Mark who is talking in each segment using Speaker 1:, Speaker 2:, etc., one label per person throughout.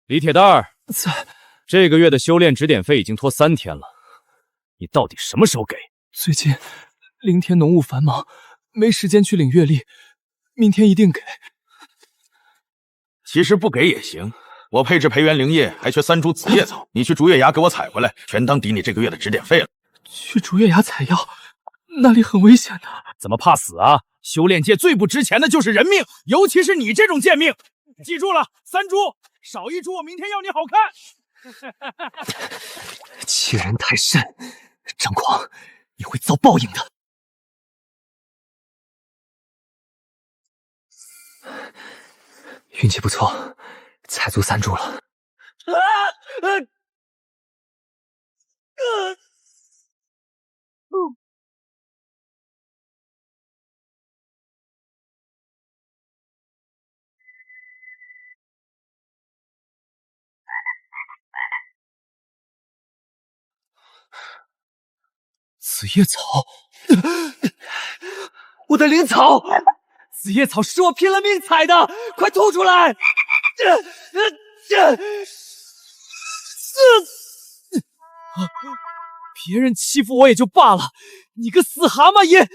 Speaker 1: 李铁蛋儿，这个月的修炼指点费已经拖3天了，你到底什么时候给？
Speaker 2: 最近灵天农务繁忙，没时间去领月历，明天一定给。
Speaker 3: 其实不给也行，我配置培元灵液还缺3株紫叶草，你去竹叶崖给我采回来，全当抵你这个月的指点费了。
Speaker 2: 去竹叶崖采药，那里很危险的。
Speaker 1: 怎么怕死啊？修炼界最不值钱的就是人命，尤其是你这种贱命。记住了，3株，少1株我明天要你好看。
Speaker 2: 欺人太甚，张狂，你会遭报应的。运气不错，采足3株了。紫叶草，我的灵草！紫叶草是我拼了命采的，快吐出来！别人欺负我也就罢了，你个死蛤蟆也……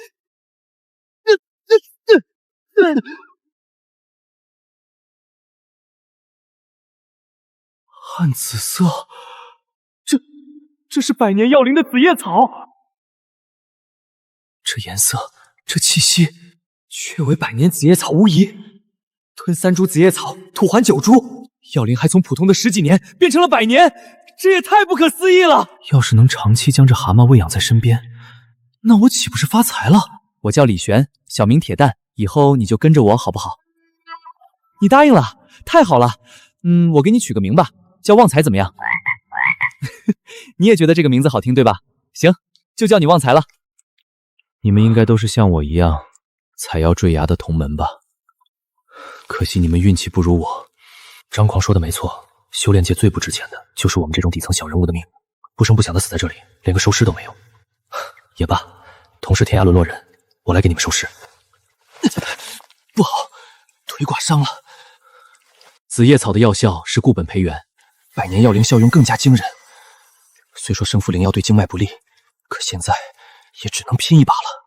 Speaker 2: 暗紫色，这是百年药灵的紫叶草。这颜色，这气息，确为百年紫叶草无疑。吞3株紫叶草，吐还9株，药灵还从普通的10几年变成了100年，这也太不可思议了！要是能长期将这蛤蟆喂养在身边，那我岂不是发财了？我叫李玄，小名铁蛋，以后你就跟着我好不好？你答应了，太好了。我给你取个名吧，叫旺财怎么样？你也觉得这个名字好听对吧？行，就叫你旺财了。你们应该都是像我一样采药坠崖的同门吧？可惜你们运气不如我。张狂说的没错，修炼界最不值钱的就是我们这种底层小人物的命，不声不响的死在这里，连个收尸都没有。也罢，同是天涯沦落人，我来给你们收尸。不好，腿剐伤了。紫叶草的药效是固本培元，百年药灵效用更加惊人。虽说生服灵药对经脉不利，可现在也只能拼一把了。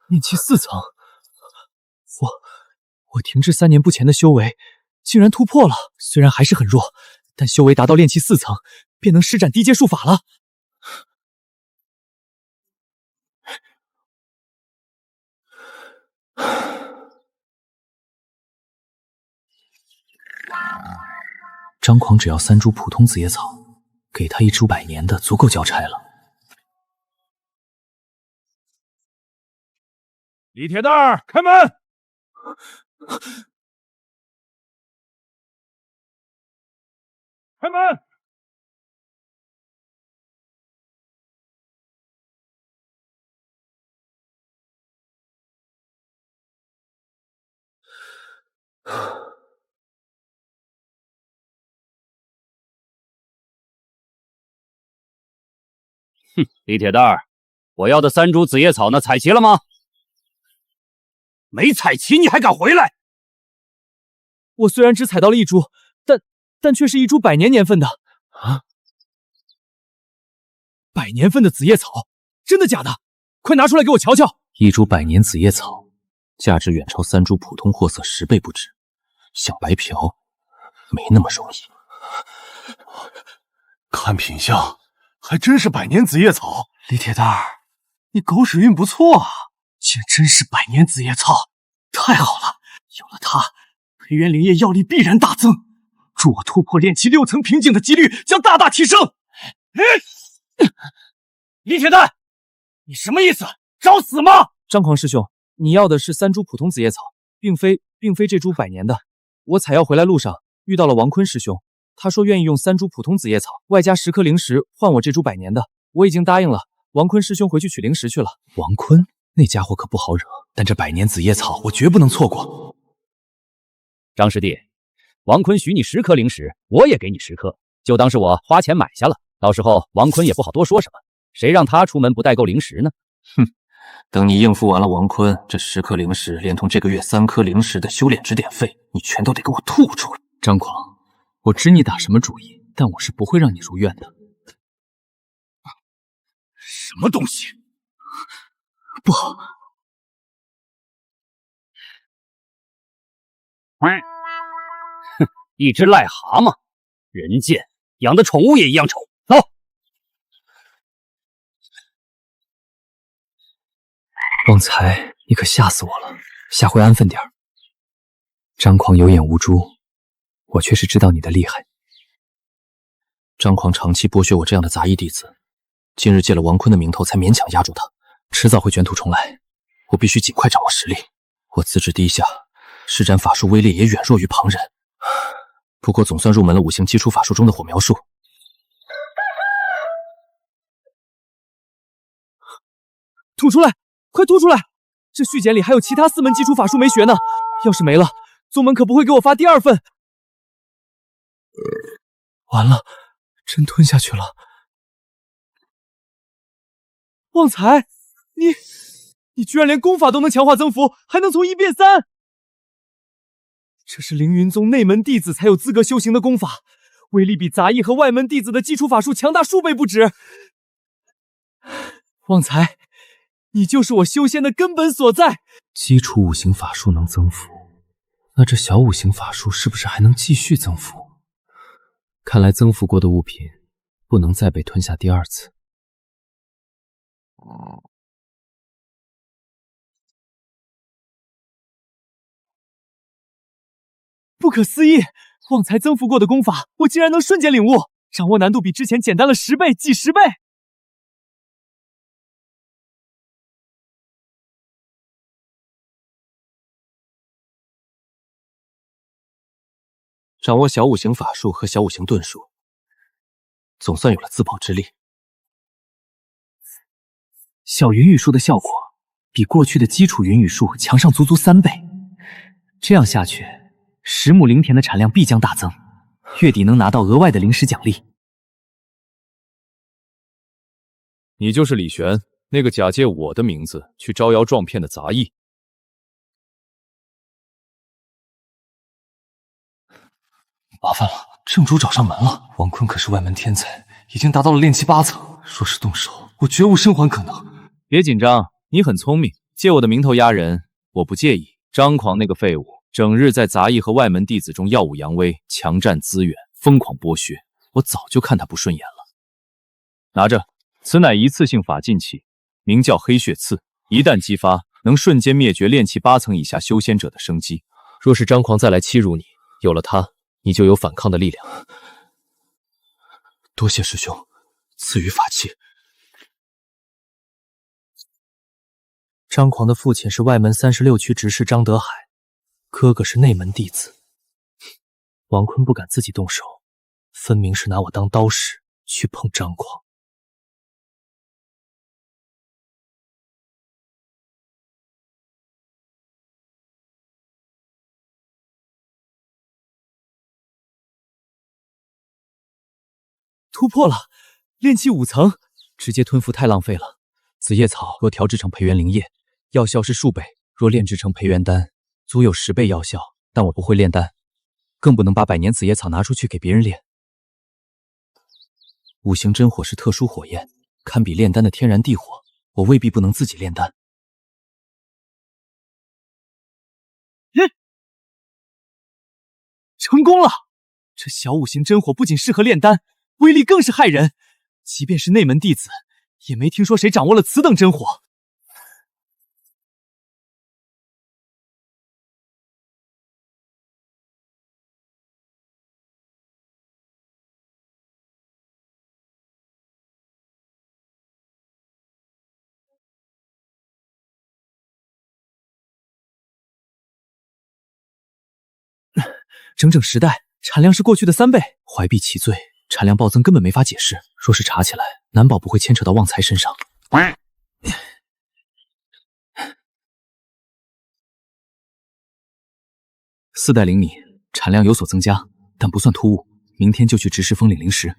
Speaker 2: 炼气4层，我停滞3年不前的修为竟然突破了，虽然还是很弱，但修为达到炼气4层，便能施展低阶术法了。张狂只要3株普通紫叶草，给他1株100年的，足够交差了。
Speaker 1: 李铁蛋儿，开门！开门！李铁蛋儿，我要的3株紫叶草呢，采齐了吗？没采齐你还敢回来？
Speaker 2: 我虽然只采到了1株，但却是1株100年年份的啊！100年份的紫叶草，真的假的？快拿出来给我瞧瞧！1株100年紫叶草，价值远超3株普通货色10倍不止，想白嫖，没那么容易。
Speaker 4: 看品相，还真是100年紫叶草。
Speaker 2: 李铁蛋儿，你狗屎运不错啊！竟真是100年紫叶草，太好了！有了它，培元灵液药力必然大增，助我突破炼气6层瓶颈的几率将大大提升。
Speaker 1: 李铁蛋，你什么意思？找死吗？
Speaker 2: 张狂师兄，你要的是3株普通紫叶草，并非这株100年的。我采药回来路上遇到了王坤师兄，他说愿意用3株普通紫叶草，外加10颗灵石换我这株100年的，我已经答应了。王坤师兄回去取灵石去了。王坤那家伙可不好惹，但这100年紫叶草我绝不能错过。
Speaker 1: 张师弟，
Speaker 5: 王坤许你10颗灵石，我也给你10颗，就当是我花钱买下了。到时候王坤也不好多说什么，谁让他出门不带够灵石呢？
Speaker 6: 哼，等你应付完了王坤，这10颗灵石连同这个月3颗灵石的修炼指点费，你全都得给我吐出来。
Speaker 2: 张狂，我知你打什么主意，但我是不会让你如愿的。
Speaker 1: 什么东西？
Speaker 2: 不，
Speaker 5: 哼，一只癞蛤蟆，人贱，养的宠物也一样丑。走。
Speaker 2: 旺财，你可吓死我了，下回安分点。张狂有眼无珠，我却是知道你的厉害。
Speaker 6: 张狂长期剥削我这样的杂役弟子，今日借了王坤的名头才勉强压住他，迟早会卷土重来。我必须尽快掌握实力。我资质低下，施展法术威力也远弱于旁人，不过总算入门了5行基础法术中的火苗术。
Speaker 2: 吐出来，快吐出来！这续简里还有其他4门基础法术没学呢，要是没了，宗门可不会给我发第2份。完了，真吞下去了。旺财，你居然连功法都能强化增幅，还能从1变3！这是凌云宗内门弟子才有资格修行的功法，威力比杂役和外门弟子的基础法术强大数倍不止。旺财，你就是我修仙的根本所在。基础5行法术能增幅，那这小5行法术是不是还能继续增幅？看来增幅过的物品不能再被吞下第2次。不可思议！旺财增幅过的功法，我竟然能瞬间领悟，掌握难度比之前简单了10倍、几10倍。
Speaker 6: 掌握小5行法术和小5行遁术，总算有了自保之力。
Speaker 2: 小云雨术的效果比过去的基础云雨术强上足足3倍，这样下去，10亩灵田的产量必将大增，月底能拿到额外的灵石奖励。
Speaker 7: 你就是李玄，那个假借我的名字去招摇撞骗的杂役。
Speaker 6: 麻烦了，正主找上门了。王坤可是外门天才，已经达到了炼气8层，若是动手，我绝无生还可能。
Speaker 7: 别紧张，你很聪明，借我的名头压人，我不介意。张狂那个废物，整日在杂役和外门弟子中耀武扬威，强占资源，疯狂剥削，我早就看他不顺眼了。拿着，此乃一次性法禁器，名叫黑血刺，一旦激发，能瞬间灭绝炼气8层以下修仙者的生机。
Speaker 2: 若是张狂再来欺辱你，有了它，你就有反抗的力量。
Speaker 6: 多谢师兄赐予法器。张狂的父亲是外门36区执事张德海，哥哥是内门弟子。王坤不敢自己动手，分明是拿我当刀使去碰张狂。
Speaker 2: 突破了，炼气5层，直接吞服太浪费了。紫叶草若调制成培元灵液，药效是数倍；若炼制成培元丹，足有10倍药效。但我不会炼丹，更不能把百年紫叶草拿出去给别人炼。5行真火是特殊火焰，堪比炼丹的天然地火，我未必不能自己炼丹。成功了！这小5行真火不仅适合炼丹，威力更是骇人。即便是内门弟子，也没听说谁掌握了此等真火。整整10代，产量是过去的3倍，怀璧其罪，产量暴增根本没法解释。若是查起来，难保不会牵扯到旺财身上。4代灵米，产
Speaker 6: 产量有所增加，但不算突兀。明天就去执事峰领灵石。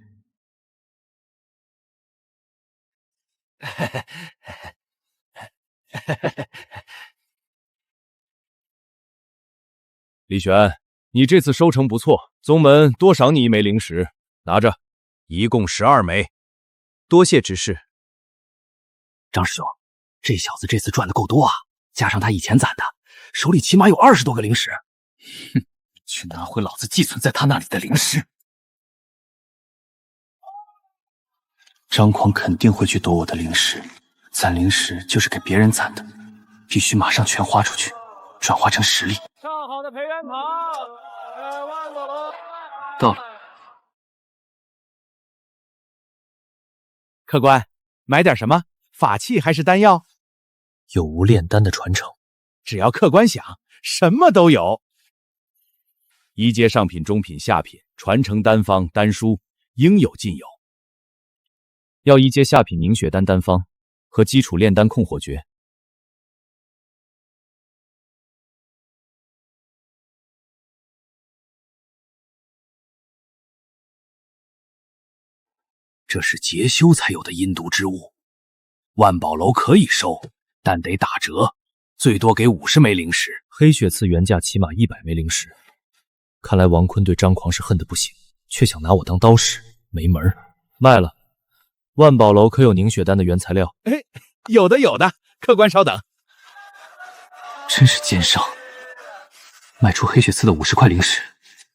Speaker 7: 李玄，你这次收成不错，宗门多赏你1枚灵石，拿着，一共12枚。
Speaker 2: 多谢执事。
Speaker 4: 张师兄，这小子这次赚的够多啊，加上他以前攒的，手里起码有20多个灵石。哼，去拿回老子寄存在他那里的灵石。张狂肯定会去夺我的灵石，攒灵石就是给别人攒的，必须马上全花出去，转化成实力。
Speaker 1: 上好的培元堂，2万个了。
Speaker 4: 到了。
Speaker 1: 客官，买点什么？法器还是丹药？
Speaker 6: 有无炼丹的传承？
Speaker 1: 只要客官想，什么都有。
Speaker 7: 一阶上品、中品、下品，传承丹方、丹书，应有尽有。要一阶下品凝血丹丹方和基础炼丹控火诀。
Speaker 4: 这是劫修才有的阴毒之物，万宝楼可以收，但得打折，最多给50枚灵石。
Speaker 6: 黑血刺原价起码100枚灵石，看来王坤对张狂是恨得不行，却想拿我当刀使，没门儿。卖了。万宝楼可有凝血丹的原材料？
Speaker 1: 有的有的，客官稍等。
Speaker 4: 真是奸商，卖出黑血刺的50块灵石，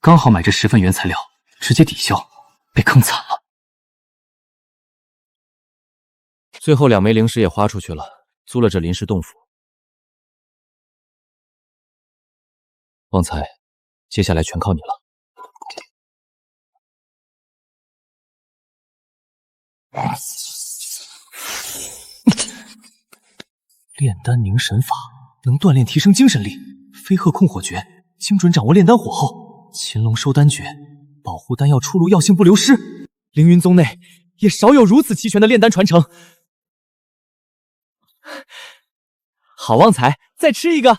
Speaker 4: 刚好买这10份原材料，直接抵销，被坑惨了。
Speaker 6: 最后2枚灵石也花出去了，租了这临时洞府。旺财，接下来全靠你了。炼丹凝神法能锻炼提升精神力，飞鹤控火诀精准掌握炼丹火候，擒龙收丹诀保护丹药出炉药性不流失。
Speaker 2: 凌云宗内也少有如此齐全的炼丹传承。好旺财，再吃一个。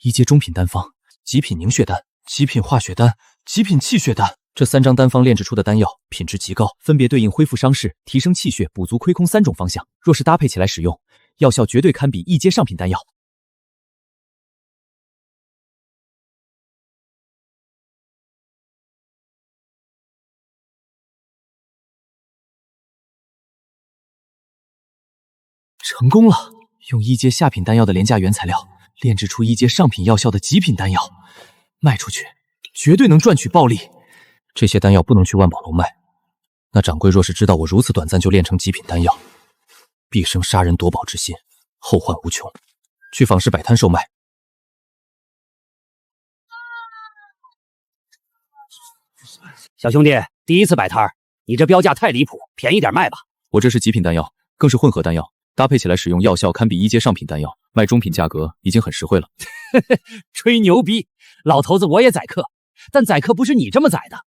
Speaker 6: 一阶中品丹方，极品凝血丹，极品化血丹，极品气血丹。这3张丹方炼制出的丹药品质极高，分别对应恢复伤势、提升气血、补足亏空3种方向。若是搭配起来使用，药效绝对堪比一阶上品丹药。成功了！用一阶下品丹药的廉价原材料，炼制出一阶上品药效的极品丹药，卖出去绝对能赚取暴利。这些丹药不能去万宝楼卖，那掌柜若是知道我如此短暂就炼成极品丹药，必生杀人夺宝之心，后患无穷。去坊市摆摊售卖。
Speaker 5: 小兄弟，第一次摆摊儿，你这标价太离谱，便宜点卖吧。
Speaker 7: 我这是极品丹药，更是混合丹药，搭配起来使用，药效堪比一阶上品丹药，卖中品价格已经很实惠了。
Speaker 5: 吹牛逼，老头子我也宰客，但宰客不是你这么宰的。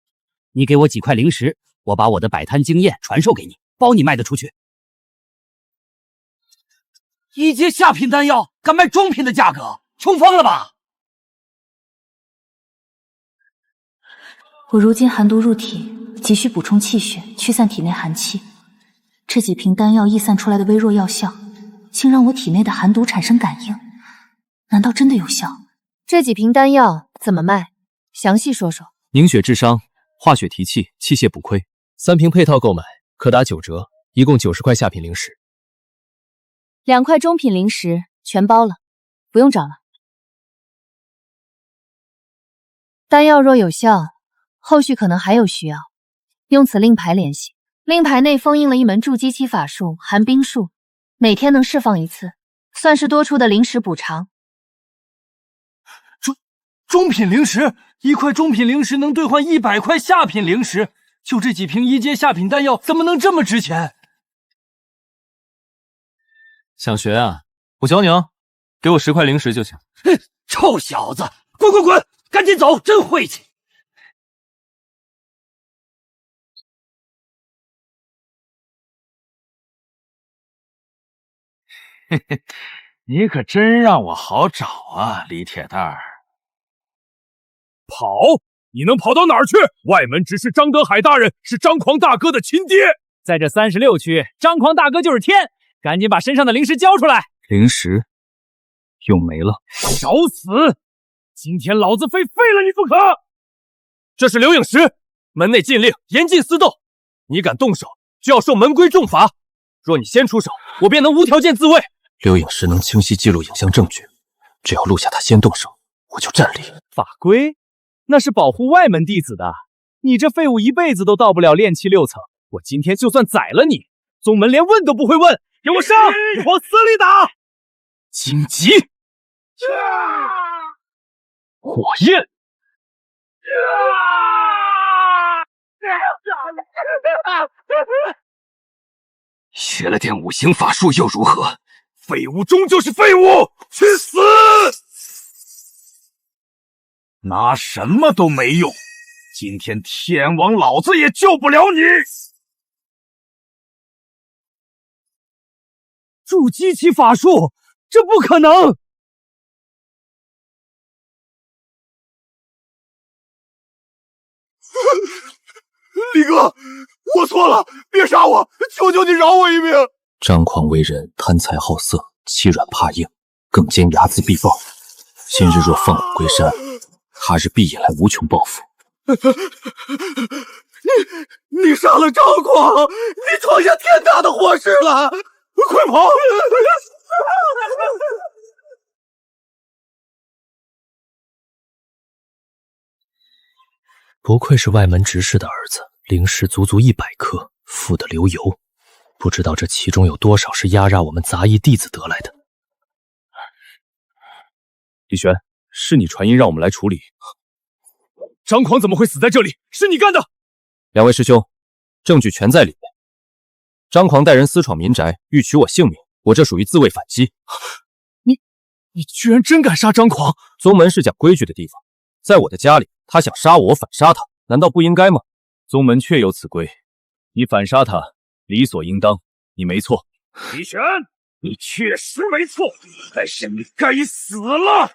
Speaker 5: 你给我几块灵石，我把我的摆摊经验传授给你，包你卖得出去。一阶下品丹药敢卖中品的价格，穷疯了吧？
Speaker 8: 我如今寒毒入体，急需补充气血，驱散体内寒气。这几瓶丹药溢散出来的微弱药效，竟让我体内的寒毒产生感应，难道真的有效？
Speaker 9: 这几瓶丹药怎么卖？详细说说。
Speaker 6: 凝血治伤，化血提气，气血补亏，3瓶配套购买可打9折，一共90块下品灵石。
Speaker 9: 2块中品灵石全包了，不用找了。丹药若有效，后续可能还有需要，用此令牌联系。令牌内封印了一门筑基期法术寒冰术，每天能释放1次，算是多出的灵石补偿。
Speaker 2: 中品灵石，1块中品灵石能兑换100块下品灵石，就这几瓶一阶下品丹药，怎么能这么值钱？
Speaker 7: 想学啊？我教你啊，给我10块灵石就行。
Speaker 5: 臭小子，滚滚滚，赶紧走，真晦气！
Speaker 3: 嘿嘿，你可真让我好找啊，李铁蛋儿。
Speaker 1: 跑？你能跑到哪儿去？外门执事张德海大人是张狂大哥的亲爹，
Speaker 5: 在这36区，张狂大哥就是天。赶紧把身上的灵石交出来！
Speaker 6: 灵石用没了。
Speaker 1: 找死！今天老子非废了你不可！
Speaker 2: 这是刘影石，门内禁令，严禁私斗。你敢动手，就要受门规重罚。若你先出手，我便能无条件自卫。
Speaker 6: 刘影石能清晰记录影像证据，只要录下他先动手，我就站立。
Speaker 7: 法规？那是保护外门弟子的。你这废物一辈子都到不了炼气6层。我今天就算宰了你，宗门连问都不会问。给我上！往死里打！
Speaker 2: 荆棘，火焰，学了点五行法术又如何？
Speaker 1: 废物终究是废物，去死！拿什么都没用，今天天王老子也救不了你！
Speaker 2: 筑基期法术，这不可能！
Speaker 1: 李哥，我错了，别杀我，求求你饶我一命！
Speaker 6: 张狂为人贪财好色，欺软怕硬，更兼睚眦必报。今日若放我归山，他日必引来无穷报复。
Speaker 2: 你杀了张狂，你闯下天大的祸事了！快跑！
Speaker 6: 不愧是外门执事的儿子，灵石足足100颗，富得流油。不知道这其中有多少是压榨我们杂役弟子得来的。
Speaker 7: 李玄，是你传音让我们来处理。
Speaker 1: 张狂怎么会死在这里？是你干的！
Speaker 7: 两位师兄，证据全在里面。张狂带人私闯民宅，欲取我性命，我这属于自卫反击。
Speaker 2: 你居然真敢杀张狂！
Speaker 7: 宗门是讲规矩的地方，在我的家里，他想杀我，我反杀他，难道不应该吗？宗门确有此规，你反杀他，理所应当，你没错。
Speaker 1: 李玄，你确实没错，但是你该死了！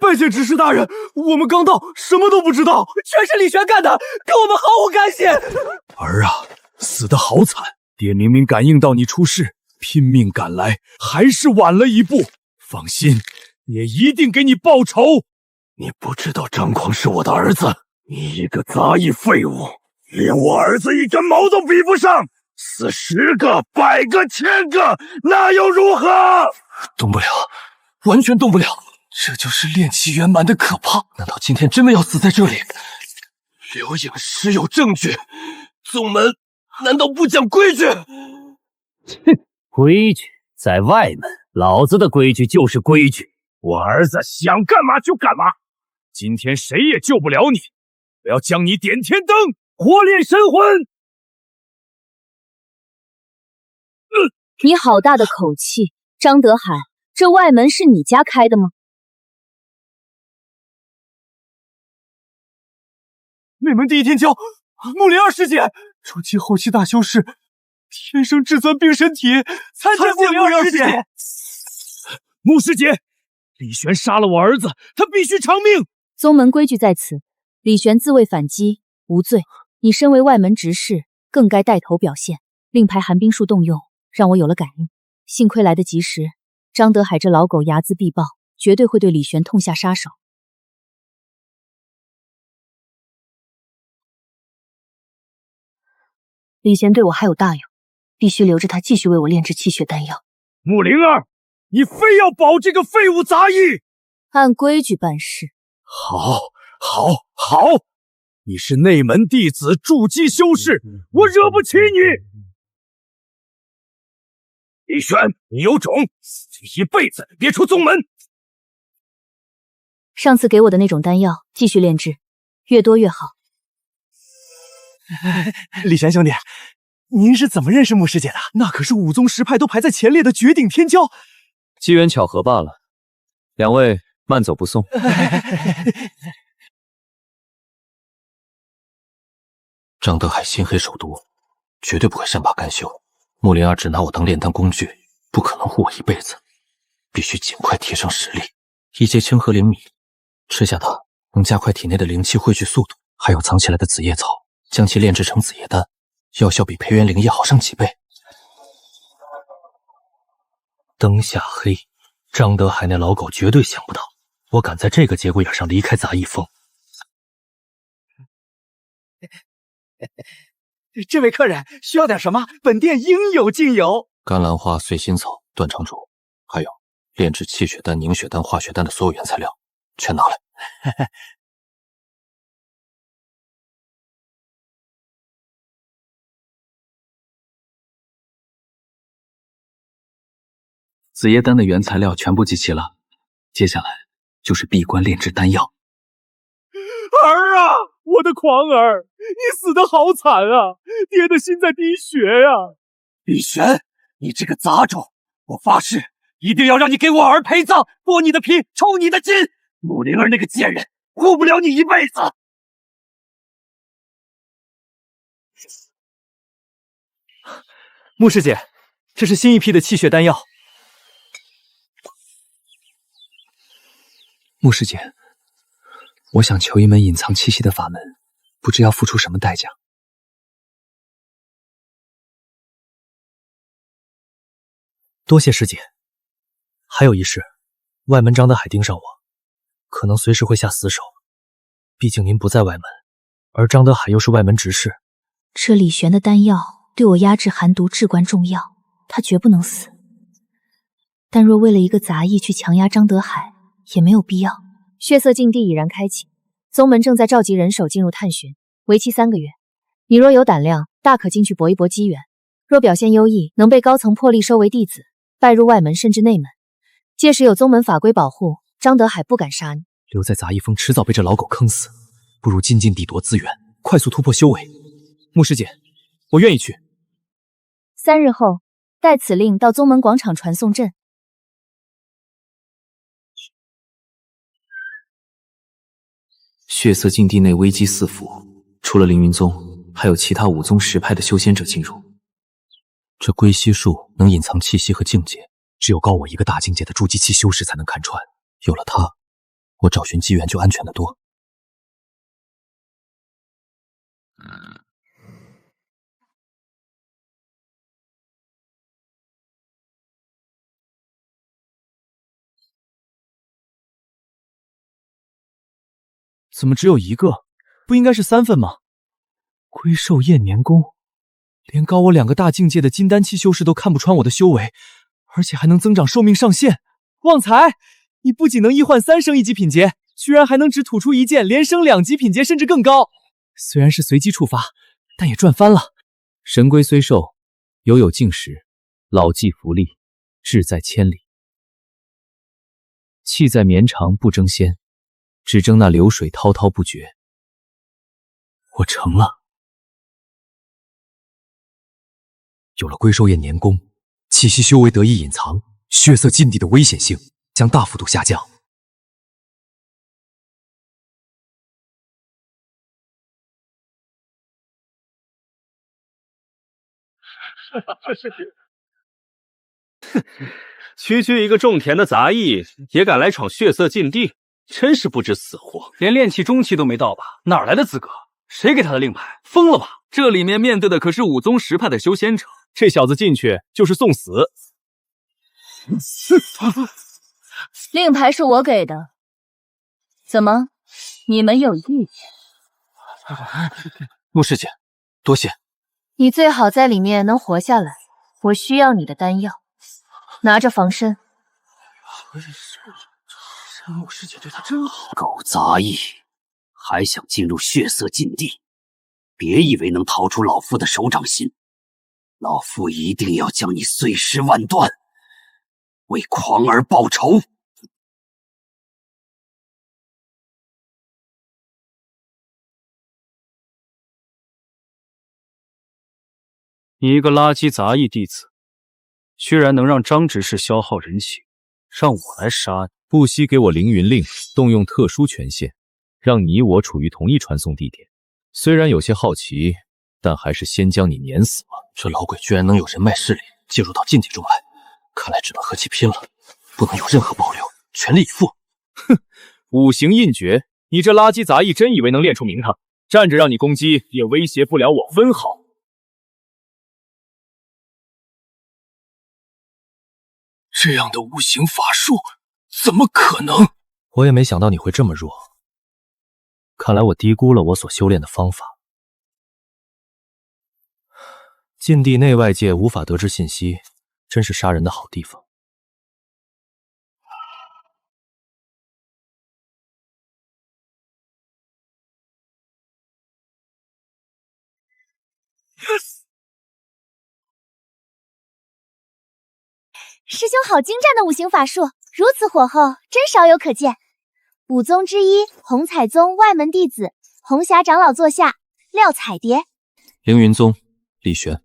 Speaker 2: 拜见执事大人，我们刚到，什么都不知道，全是李玄干的，跟我们毫无干系。
Speaker 1: 儿啊，死得好惨！爹明明感应到你出事，拼命赶来，还是晚了一步。放心，也一定给你报仇。你不知道张狂是我的儿子，你一个杂役废物，连我儿子一根毛都比不上，死10个、100个、1000个，那又如何？
Speaker 2: 动不了，完全动不了，这就是炼气圆满的可怕。难道今天真的要死在这里？刘影石有证据，宗门难道不讲规矩？
Speaker 5: 规矩在外门，老子的规矩就是规矩。
Speaker 1: 我儿子想干嘛就干嘛，今天谁也救不了你！我要将你点天灯，活炼神魂！
Speaker 9: 你好大的口气，张德海，这外门是你家开的吗？
Speaker 2: 内门第一天骄，木灵儿师姐，初期后期大修士，天生至尊冰神体，参见木灵儿师姐。
Speaker 1: 穆师姐，李玄杀了我儿子，他必须偿命。
Speaker 9: 宗门规矩在此，李玄自卫反击，无罪。你身为外门执事，更该带头表现。令牌寒冰术动用，让我有了感应，幸亏来得及时。张德海这老狗睚眦必报，绝对会对李玄痛下杀手。李玄对我还有大用，必须留着他继续为我炼制气血丹药。
Speaker 1: 穆灵儿，你非要保这个废物杂役？
Speaker 9: 按规矩办事。
Speaker 1: 好，你是内门弟子，筑基修士，我惹不起你。李玄，你有种，这一辈子别出宗门。
Speaker 9: 上次给我的那种丹药，继续炼制，越多越好。
Speaker 2: 李玄兄弟，您是怎么认识穆师姐的？那可是5宗10派都排在前列的绝顶天骄。
Speaker 7: 机缘巧合罢了，两位慢走不送。
Speaker 6: 张德海心黑手毒，绝对不会善罢甘休。穆灵儿只拿我当炼丹工具，不可能护我一辈子，必须尽快提升实力。一节清河灵米，吃下它能加快体内的灵气汇聚速度，还有藏起来的紫叶草，将其炼制成紫叶丹，药效比培元灵液好上几倍。灯下黑，张德海那老狗绝对想不到我敢在这个节骨眼上离开杂役峰。
Speaker 2: 这位客人需要点什么？本店应有尽有。
Speaker 6: 甘兰花、碎心草、断肠竹，还有炼制气血丹、凝血丹、化血丹的所有原材料，全拿来。
Speaker 4: 紫叶丹的原材料全部集齐了，接下来就是闭关炼制丹药。
Speaker 1: 儿啊，我的狂儿，你死得好惨啊！爹的心在滴血呀！
Speaker 2: 李玄，你这个杂种，我发誓一定要让你给我儿陪葬，剥你的皮，抽你的筋！穆灵儿那个贱人，护不了你一辈子！穆师姐，这是新一批的气血丹药。穆师姐，我想求一门隐藏气息的法门，不知要付出什么代价。多谢师姐。还有一事，外门张德海盯上我，可能随时会下死手。毕竟您不在外门，而张德海又是外门执事。
Speaker 8: 这李玄的丹药对我压制寒毒至关重要，他绝不能死。但若为了一个杂役去强压张德海，也没有必要。
Speaker 9: 血色禁地已然开启，宗门正在召集人手进入探寻，为期3个月。你若有胆量，大可进去搏一搏机缘。若表现优异，能被高层破例收为弟子，拜入外门甚至内门。届时有宗门法规保护，张德海不敢杀你。
Speaker 2: 留在杂役峰，迟早被这老狗坑死，不如尽尽地夺资源，快速突破修为。穆师姐，我愿意去。
Speaker 9: 3日后，带此令到宗门广场传送阵。
Speaker 7: 血色禁地内危机四伏，除了凌云宗，还有其他5宗10派的修仙者进入。
Speaker 6: 这龟息术能隐藏气息和境界，只有高我一个大境界的筑基期修士才能看穿。有了它，我找寻机缘就安全得多。
Speaker 2: 怎么只有1个？不应该是3份吗？龟兽厌年功，连高我2个大境界的金丹期修士都看不穿我的修为，而且还能增长寿命上限。旺财，你不仅能易换3升1级品阶，居然还能只吐出1件，连升2级品阶甚至更高。虽然是随机触发，但也赚翻了。
Speaker 7: 神龟虽寿，犹有竟时，老骥伏枥，志在千里。气在绵长不争先，只争那流水滔滔不绝。
Speaker 6: 我成了。有了龟兽厌年功，气息修为得以隐藏，血色禁地的危险性将大幅度下降。
Speaker 10: 区区一个种田的杂役也敢来闯血色禁地，真是不知死活！连炼气中期都没到吧？哪来的资格？谁给他的令牌？疯了吧？这里面面对的可是5宗10派的修仙者，
Speaker 1: 这小子进去就是送死。
Speaker 9: 令牌是我给的，怎么，你们有意见？
Speaker 6: 穆师姐，多谢。
Speaker 9: 你最好在里面能活下来，我需要你的丹药，拿着防身。
Speaker 10: 穆师姐对他真好。
Speaker 5: 狗杂役，还想进入血色禁地？别以为能逃出老夫的手掌心，老夫一定要将你碎尸万段，为狂儿报仇！
Speaker 10: 你一个垃圾杂役弟子，居然能让张执事消耗人形，让我来杀你！
Speaker 7: 不惜给我凌云令动用特殊权限，让你我处于同一传送地点。虽然有些好奇，但还是先将你碾死吧。
Speaker 6: 这老鬼居然能有人脉势力介入到禁地中来，看来只能和其拼了，不能有任何保留，全力以赴。
Speaker 7: 哼，五行印诀，你这垃圾杂役真以为能练出名堂？站着让你攻击，也威胁不了我分毫。
Speaker 1: 这样的无形法术，怎么可能？
Speaker 6: 我也没想到你会这么弱，看来我低估了我所修炼的方法。禁地内外界无法得知信息，真是杀人的好地方。
Speaker 11: 师兄好精湛的五行法术，如此火候，真少有可见。五宗之一，红彩宗外门弟子，红霞长老座下，廖彩蝶。
Speaker 6: 凌云宗李玄。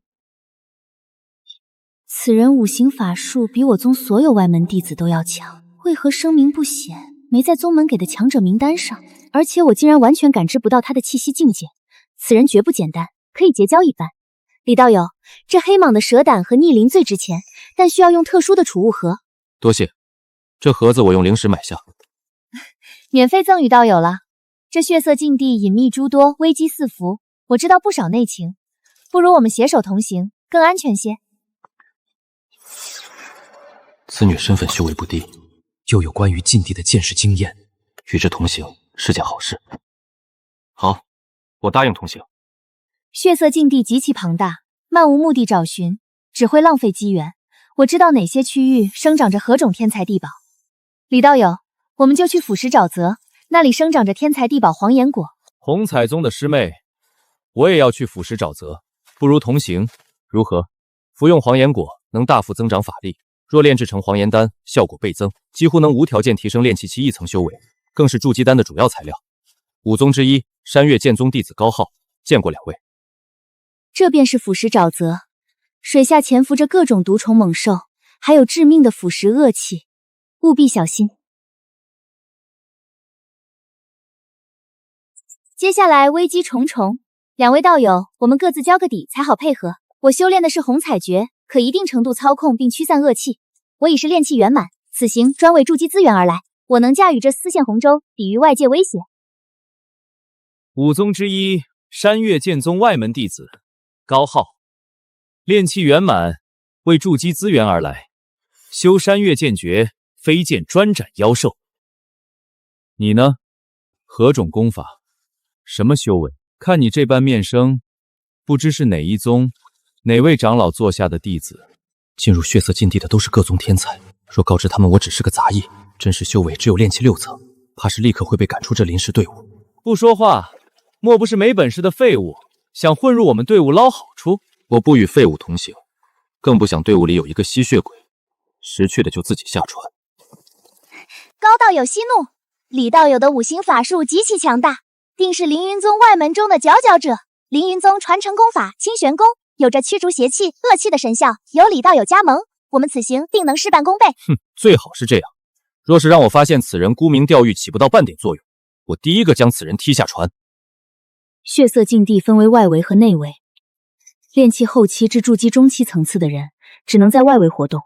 Speaker 8: 此人五行法术比我宗所有外门弟子都要强，为何声名不显，没在宗门给的强者名单上？而且我竟然完全感知不到他的气息境界，此人绝不简单，可以结交一番。李道友，这黑蟒的蛇胆和逆鳞最值钱，但需要用特殊的储物盒。
Speaker 6: 多谢，这盒子我用灵石买下。
Speaker 9: 免费赠与道友了。这血色禁地隐秘诸多，危机四伏，我知道不少内情，不如我们携手同行，更安全些。
Speaker 6: 此女身份修为不低，又有关于禁地的见识经验，与之同行是件好事。好，我答应同行。
Speaker 9: 血色禁地极其庞大，漫无目的找寻，只会浪费机缘。我知道哪些区域生长着何种天材地宝。李道友，我们就去腐蚀沼泽，那里生长着天材地宝黄岩果。
Speaker 7: 红彩宗的师妹，我也要去腐蚀沼泽，不如同行，如何？服用黄岩果能大幅增长法力，若炼制成黄岩丹，效果倍增，几乎能无条件提升炼气期1层修为，更是筑基丹的主要材料。五宗之一，山岳剑宗弟子高浩，见过两位。
Speaker 8: 这便是腐蚀沼泽，水下潜伏着各种毒虫猛兽，还有致命的腐蚀恶气，务必小心。接下来危机重重，两位道友，我们各自交个底才好配合。我修炼的是红彩诀，可一定程度操控并驱散恶气。我已是炼气圆满，此行专为筑基资源而来，我能驾驭这丝线红舟，抵御外界威胁。
Speaker 7: 五宗之一，山岳剑宗外门弟子高浩，炼气圆满，为筑基资源而来，修山岳剑诀，飞剑专斩妖兽。你呢？何种功法？什么修为？看你这般面生，不知是哪一宗、哪位长老座下的弟子。
Speaker 6: 进入血色禁地的都是各宗天才，若告知他们我只是个杂役，真实修为只有炼气6层，怕是立刻会被赶出这临时队伍。
Speaker 7: 不说话，莫不是没本事的废物，想混入我们队伍捞好处？
Speaker 6: 我不与废物同行，更不想队伍里有一个吸血鬼，识趣的就自己下船。
Speaker 11: 高道友息怒，李道友的五行法术极其强大，定是凌云宗外门中的佼佼者。凌云宗传承功法清玄功，有着驱逐邪气、恶气的神效，有李道友加盟，我们此行定能事半功倍。
Speaker 7: 哼，最好是这样。若是让我发现此人沽名钓誉，起不到半点作用，我第一个将此人踢下船。
Speaker 8: 血色禁地分为外围和内围，炼气后期至筑基中期层次的人，只能在外围活动，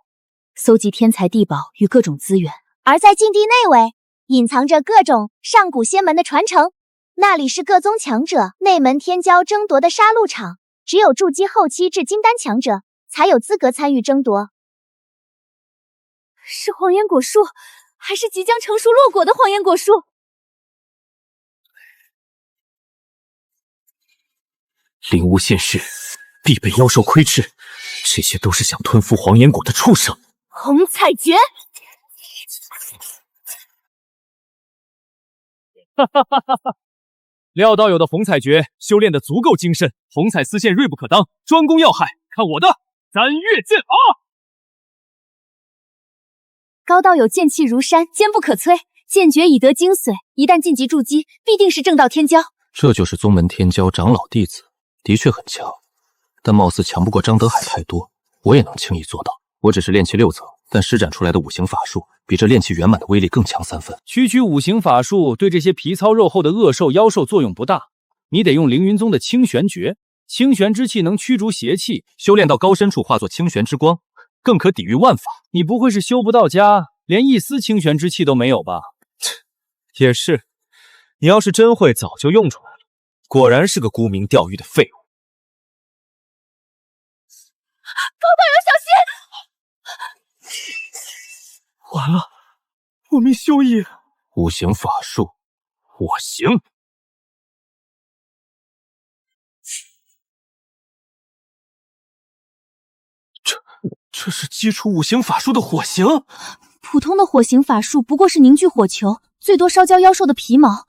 Speaker 8: 搜集天材地宝与各种资源；
Speaker 11: 而在禁地内围，隐藏着各种上古仙门的传承，那里是各宗强者内门天骄争夺的杀戮场，只有筑基后期至金丹强者才有资格参与争夺。
Speaker 8: 是黄岩果树，还是即将成熟落果的黄岩果树？
Speaker 1: 灵巫现世，必被妖兽窥视，这些都是想吞服黄岩果的畜生。
Speaker 8: 红彩诀，
Speaker 7: 哈哈哈哈哈！廖道友的红彩诀修炼的足够精深，红彩丝线锐不可当，专攻要害。看我的三月剑法！
Speaker 8: 高道友剑气如山，坚不可摧，剑诀已得精髓，一旦晋级筑基，必定是正道天骄。
Speaker 6: 这就是宗门天骄长老弟子，的确很强，但貌似强不过张德海太多。我也能轻易做到。我只是炼气6层，但施展出来的五行法术比这炼气圆满的威力更强3分。
Speaker 7: 区五行法术对这些皮糙肉厚的恶兽妖兽作用不大，你得用凌云宗的清玄诀。清玄之气能驱逐邪气，修炼到高深处化作清玄之光，更可抵御万法。你不会是修不到家，连一丝清玄之气都没有吧？也是，你要是真会，早就用出来了。果然是个沽名钓誉的废物。
Speaker 9: 高道友，小心！
Speaker 2: 完了，我命休矣。
Speaker 6: 五行法术，我行。这是基础五行法术的火刑。
Speaker 8: 普通的火刑法术不过是凝聚火球，最多烧焦妖兽的皮毛。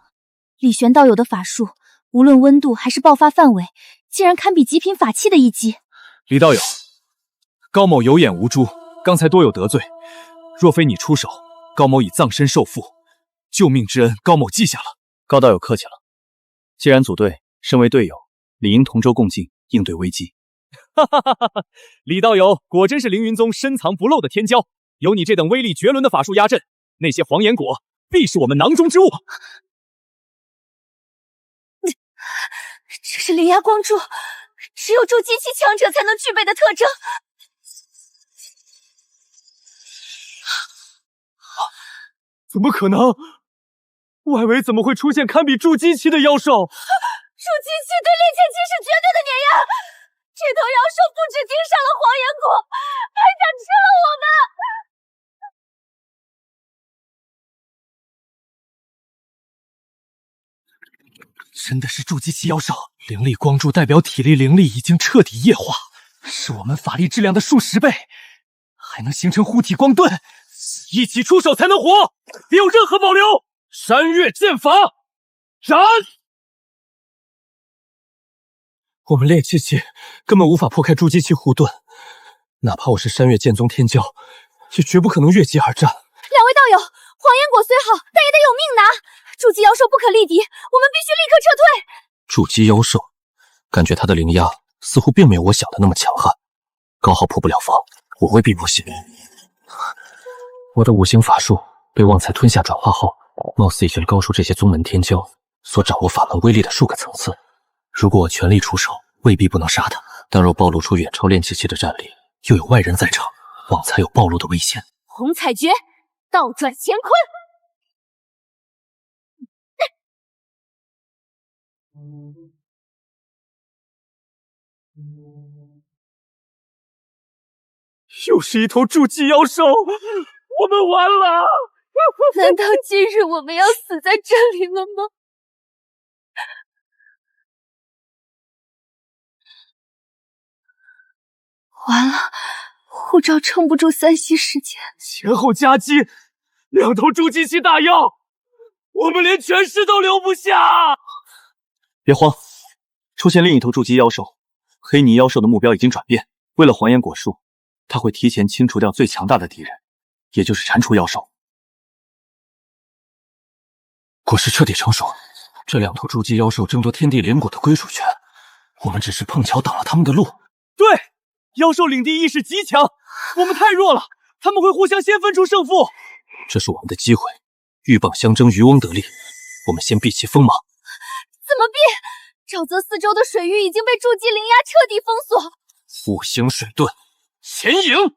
Speaker 8: 李玄道友的法术，无论温度还是爆发范围，竟然堪比极品法器的一击。
Speaker 7: 李道友，高某有眼无珠，刚才多有得罪，若非你出手，高某已葬身受缚。救命之恩，高某记下了。高道友客气了。既然组队，身为队友，理应同舟共进，应对危机。哈哈哈哈！李道友果真是凌云宗深藏不露的天骄，有你这等威力绝伦的法术压阵，那些黄岩果必是我们囊中之物。
Speaker 8: 这是灵压光柱，只有筑基期强者才能具备的特征。
Speaker 2: 怎么可能？外围怎么会出现堪比筑基期的妖兽？
Speaker 8: 筑基期对炼剑期是绝对的碾压，这头妖兽不止盯上了黄岩果，还想吃了我们！
Speaker 2: 真的是筑基期妖兽，灵力光柱代表体力灵力已经彻底液化，是我们法力质量的数10倍，还能形成护体光盾，一起出手才能活，别有任何保留。山岳剑法，斩！我们炼气期根本无法破开筑基期护盾，哪怕我是山岳剑宗天骄，也绝不可能越级而战。
Speaker 8: 两位道友，黄岩果虽好，但也得有命拿。筑基妖兽不可力敌，我们必须立刻撤退。
Speaker 6: 筑基妖兽，感觉他的灵压似乎并没有我想的那么强悍，刚好破不了防，我未必不行。我的五行法术被旺财吞下转化后，貌似已经高出这些宗门天骄所掌握法门威力的数个层次。如果我全力出手，未必不能杀他，但若暴露出远超炼气期的战力，又有外人在场，旺财有暴露的危险。
Speaker 8: 红彩诀，倒转乾坤。
Speaker 2: 又是一头筑基妖兽，我们完了！
Speaker 8: 难道今日我们要死在这里了吗？完了，护照撑不住3息时间。
Speaker 2: 前后夹击2头筑基期大妖，我们连全尸都留不下。
Speaker 7: 别慌，出现另一头筑基妖兽，黑泥妖兽的目标已经转变，为了还原果树，他会提前清除掉最强大的敌人，也就是蟾蜍妖兽。
Speaker 6: 果实彻底成熟，这2头筑基妖兽争夺天地灵果的归属权，我们只是碰巧挡了他们的路。
Speaker 2: 对，妖兽领地意识极强，我们太弱了，他们会互相先分出胜负。
Speaker 6: 这是我们的机会，鹬蚌相争，渔翁得利。我们先避其锋芒。
Speaker 8: 怎么避？沼泽四周的水域已经被筑基灵压彻底封锁。
Speaker 6: 五行水遁，前迎！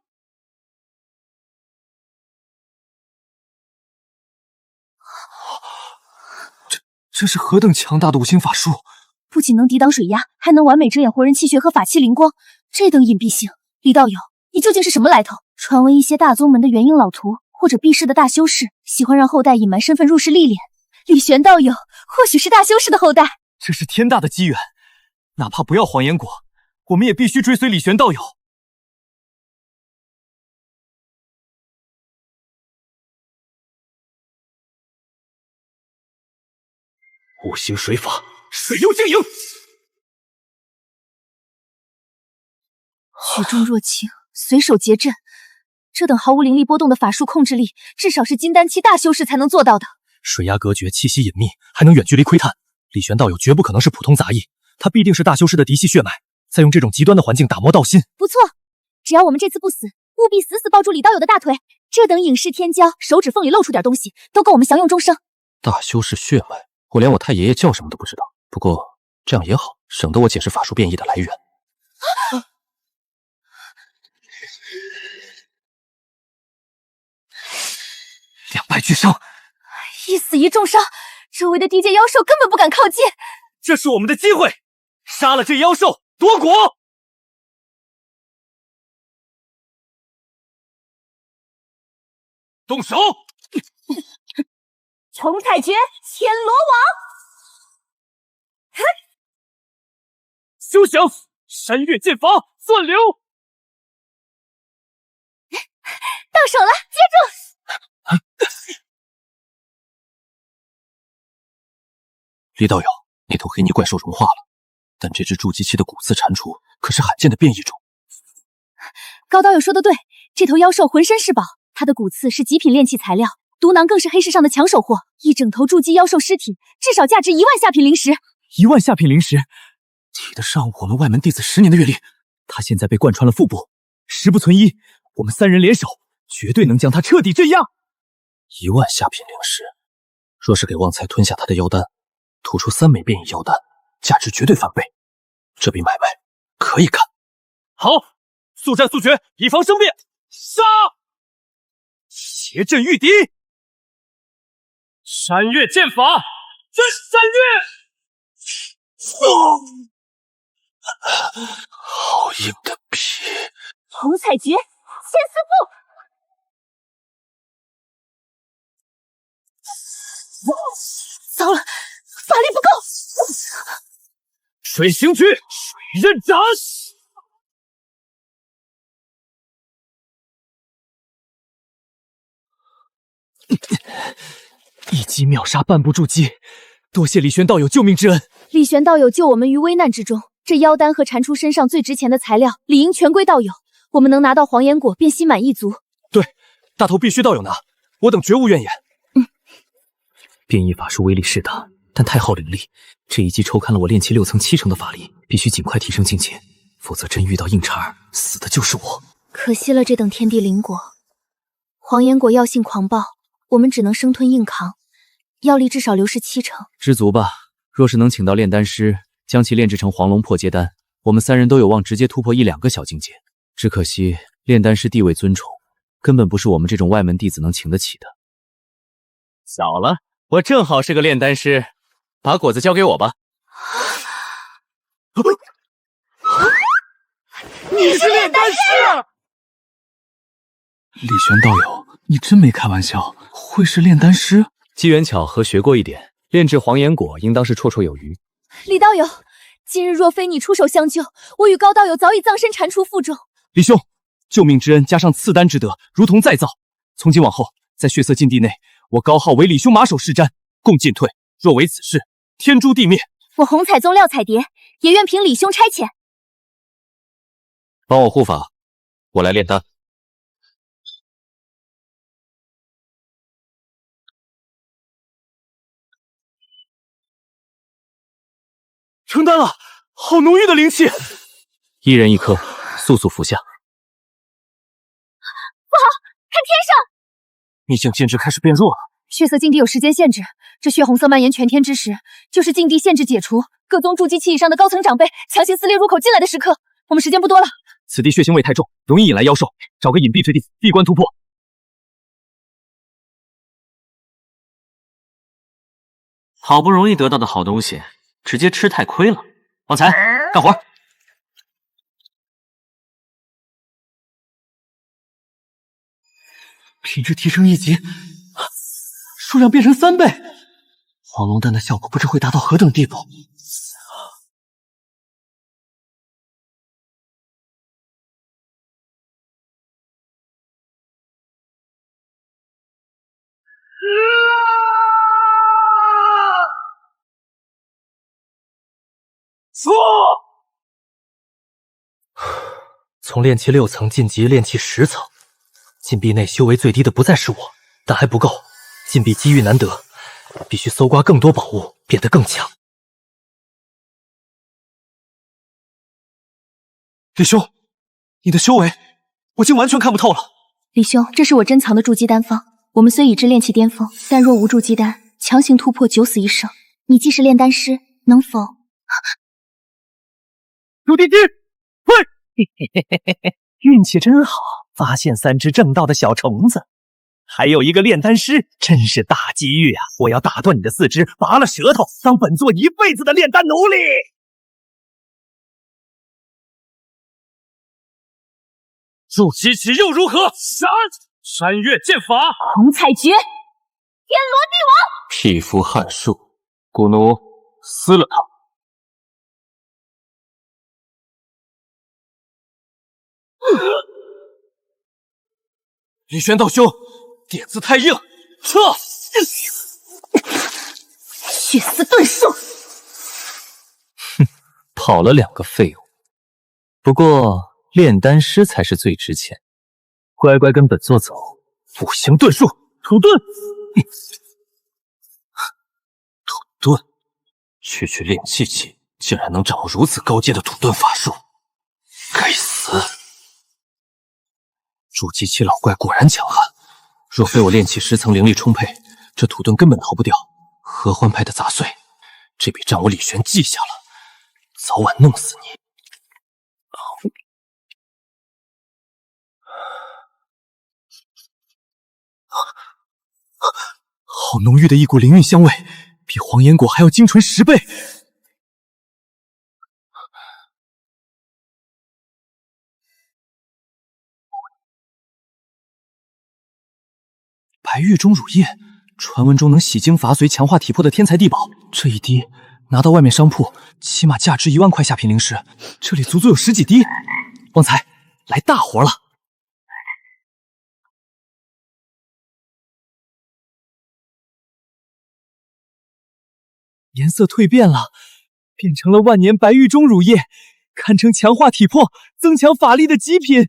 Speaker 2: 这是何等强大的五行法术！
Speaker 8: 不仅能抵挡水压，还能完美遮掩活人气血和法器灵光，这等隐蔽性，李道友，你究竟是什么来头？传闻一些大宗门的元婴老徒或者避世的大修士，喜欢让后代隐瞒身份入世历练。李玄道友或许是大修士的后代。
Speaker 2: 这是天大的机缘，哪怕不要黄岩果，我们也必须追随李玄道友。
Speaker 6: 五行水法，
Speaker 2: 水流晶莹。
Speaker 8: 举重若轻，随手结阵，这等毫无灵力波动的法术控制力，至少是金丹期大修士才能做到的。
Speaker 2: 水压隔绝，气息隐秘，还能远距离窥探。李玄道友绝不可能是普通杂役，他必定是大修士的嫡系血脉，再用这种极端的环境打磨道心。
Speaker 8: 不错，只要我们这次不死，务必死死抱住李道友的大腿，这等隐世天骄，手指缝里露出点东西，都够我们享用终生。
Speaker 6: 大修士血脉，我连我太爷爷叫什么都不知道。不过这样也好，省得我解释法术变异的来源。
Speaker 2: 两败俱伤，
Speaker 9: 一死一重伤，周围的地界妖兽根本不敢靠近。
Speaker 2: 这是我们的机会，杀了这妖兽，夺国！
Speaker 1: 动手！
Speaker 9: 重彩诀，千罗网。
Speaker 2: 休想！山岳剑法，钻流！
Speaker 9: 到手了，接住！
Speaker 6: 李道友，那头黑泥怪兽融化了，但这只筑基期的骨刺蟾蜍可是罕见的变异种。
Speaker 9: 高道友说的对，这头妖兽浑身是宝，它的骨刺是极品炼器材料，毒囊更是黑市上的抢手货。一整头筑基妖兽尸体，至少价值1万下品灵石。
Speaker 2: 1万下品灵石，
Speaker 6: 提得上我们外门弟子10年的阅历。
Speaker 2: 他现在被贯穿了腹部，十不存一，我们3人联手，绝对能将他彻底镇压。
Speaker 6: 1万下品灵石，若是给旺财吞下他的妖丹，吐出3枚变异妖丹，价值绝对翻倍。这笔买卖可以干。
Speaker 2: 好，速战速决，以防生变。杀！邪阵御敌，山岳剑法，真山岳！
Speaker 6: 好硬的皮！
Speaker 9: 重彩诀，千丝步。糟了，法力不够。
Speaker 2: 水行诀，水刃斩！一击秒杀半步筑基，多谢李玄道友救命之恩。
Speaker 9: 李玄道友救我们于危难之中，这妖丹和蟾蜍身上最值钱的材料，理应全归道友。我们能拿到黄岩果，便心满意足。
Speaker 2: 对，大头必须道友拿，我等绝无怨言。变异法术威力是大，但太耗灵力，这一击抽干了我炼气6层7成的法力，必须尽快提升境界，否则真遇到硬茬，死的就是我。
Speaker 9: 可惜了这等天地灵果，黄岩果药性狂暴，我们只能生吞硬扛，药力至少流失7成。
Speaker 7: 知足吧，若是能请到炼丹师，将其炼制成黄龙破阶丹，我们3人都有望直接突破1、2个小境界。只可惜炼丹师地位尊崇，根本不是我们这种外门弟子能请得起的。巧了，我正好是个炼丹师，把果子交给我吧。
Speaker 1: 你是炼丹师？
Speaker 6: 李玄道友，你真没开玩笑，会是炼丹师？
Speaker 7: 机缘巧合学过一点，炼制黄岩果应当是绰绰有余。
Speaker 9: 李道友，今日若非你出手相救，我与高道友早已葬身蟾蜍腹中。
Speaker 2: 李兄，救命之恩加上赐丹之德，如同再造。从今往后，在血色禁地内，我高浩为李兄马首是瞻，共进退。若违此事，天诛地灭。
Speaker 9: 我红彩宗廖彩蝶也愿凭李兄差遣。
Speaker 7: 帮我护法，我来炼丹。
Speaker 2: 成丹了，好浓郁的灵气！
Speaker 7: 一人1颗，速速服下。
Speaker 9: 不好，看天上！
Speaker 6: 秘境禁制开始变弱了。
Speaker 9: 血色禁地有时间限制，这血红色蔓延全天之时，就是禁地限制解除，各宗筑基期以上的高层长辈强行撕裂入口进来的时刻。我们时间不多了。
Speaker 2: 此地血腥味太重，容易引来妖兽，找个隐蔽之地，闭关突破。
Speaker 4: 好不容易得到的好东西，直接吃太亏了。旺财，干活！
Speaker 2: 品质提升1级，数量变成3倍，黄龙丹的效果不知会达到何等地步。
Speaker 1: 错！
Speaker 2: 从炼气6层晋级炼气10层，禁闭内修为最低的不再是我，但还不够。禁闭机遇难得，必须搜刮更多宝物，变得更强。李兄，你的修为，我竟完全看不透了。
Speaker 8: 李兄，这是我珍藏的筑基丹方。我们虽已至炼气巅峰，但若无筑基丹，强行突破9死1生。你既是炼丹师，能否？
Speaker 2: 朱棣之，喂！运气真好，发现3只正道的小虫子，还有一个炼丹师，真是大机遇啊！我要打断你的4肢，拔了舌头，当本座一辈子的炼丹奴隶。
Speaker 1: 祝机器又如何？山岳剑法，
Speaker 8: 红彩诀，天罗地网。
Speaker 6: 匹夫撼树，古奴撕了他！李玄道兄，点子太硬，撤！
Speaker 8: 血丝遁术。
Speaker 7: 哼，跑了2个废物。不过炼丹师才是最值钱，乖乖跟本座走。
Speaker 2: 五行遁术，土遁。
Speaker 6: 土遁，区区炼气期，竟然能掌握如此高阶的土遁法术，该死！筑基期老怪果然强悍，若非我炼气10层灵力充沛，这土遁根本逃不掉合欢派的杂碎。这笔账我李玄记下了，早晚弄死你！
Speaker 2: 好浓郁的一股灵韵香味，比黄岩果还要精纯10倍。白玉钟乳液，传闻中能洗精伐髓、强化体魄的天才地宝。这一滴拿到外面商铺，起码价值1万块下品灵石，这里足足有10几滴。旺财，来大活了！颜色蜕变了，变成了万年白玉钟乳液，堪称强化体魄、增强法力的极品。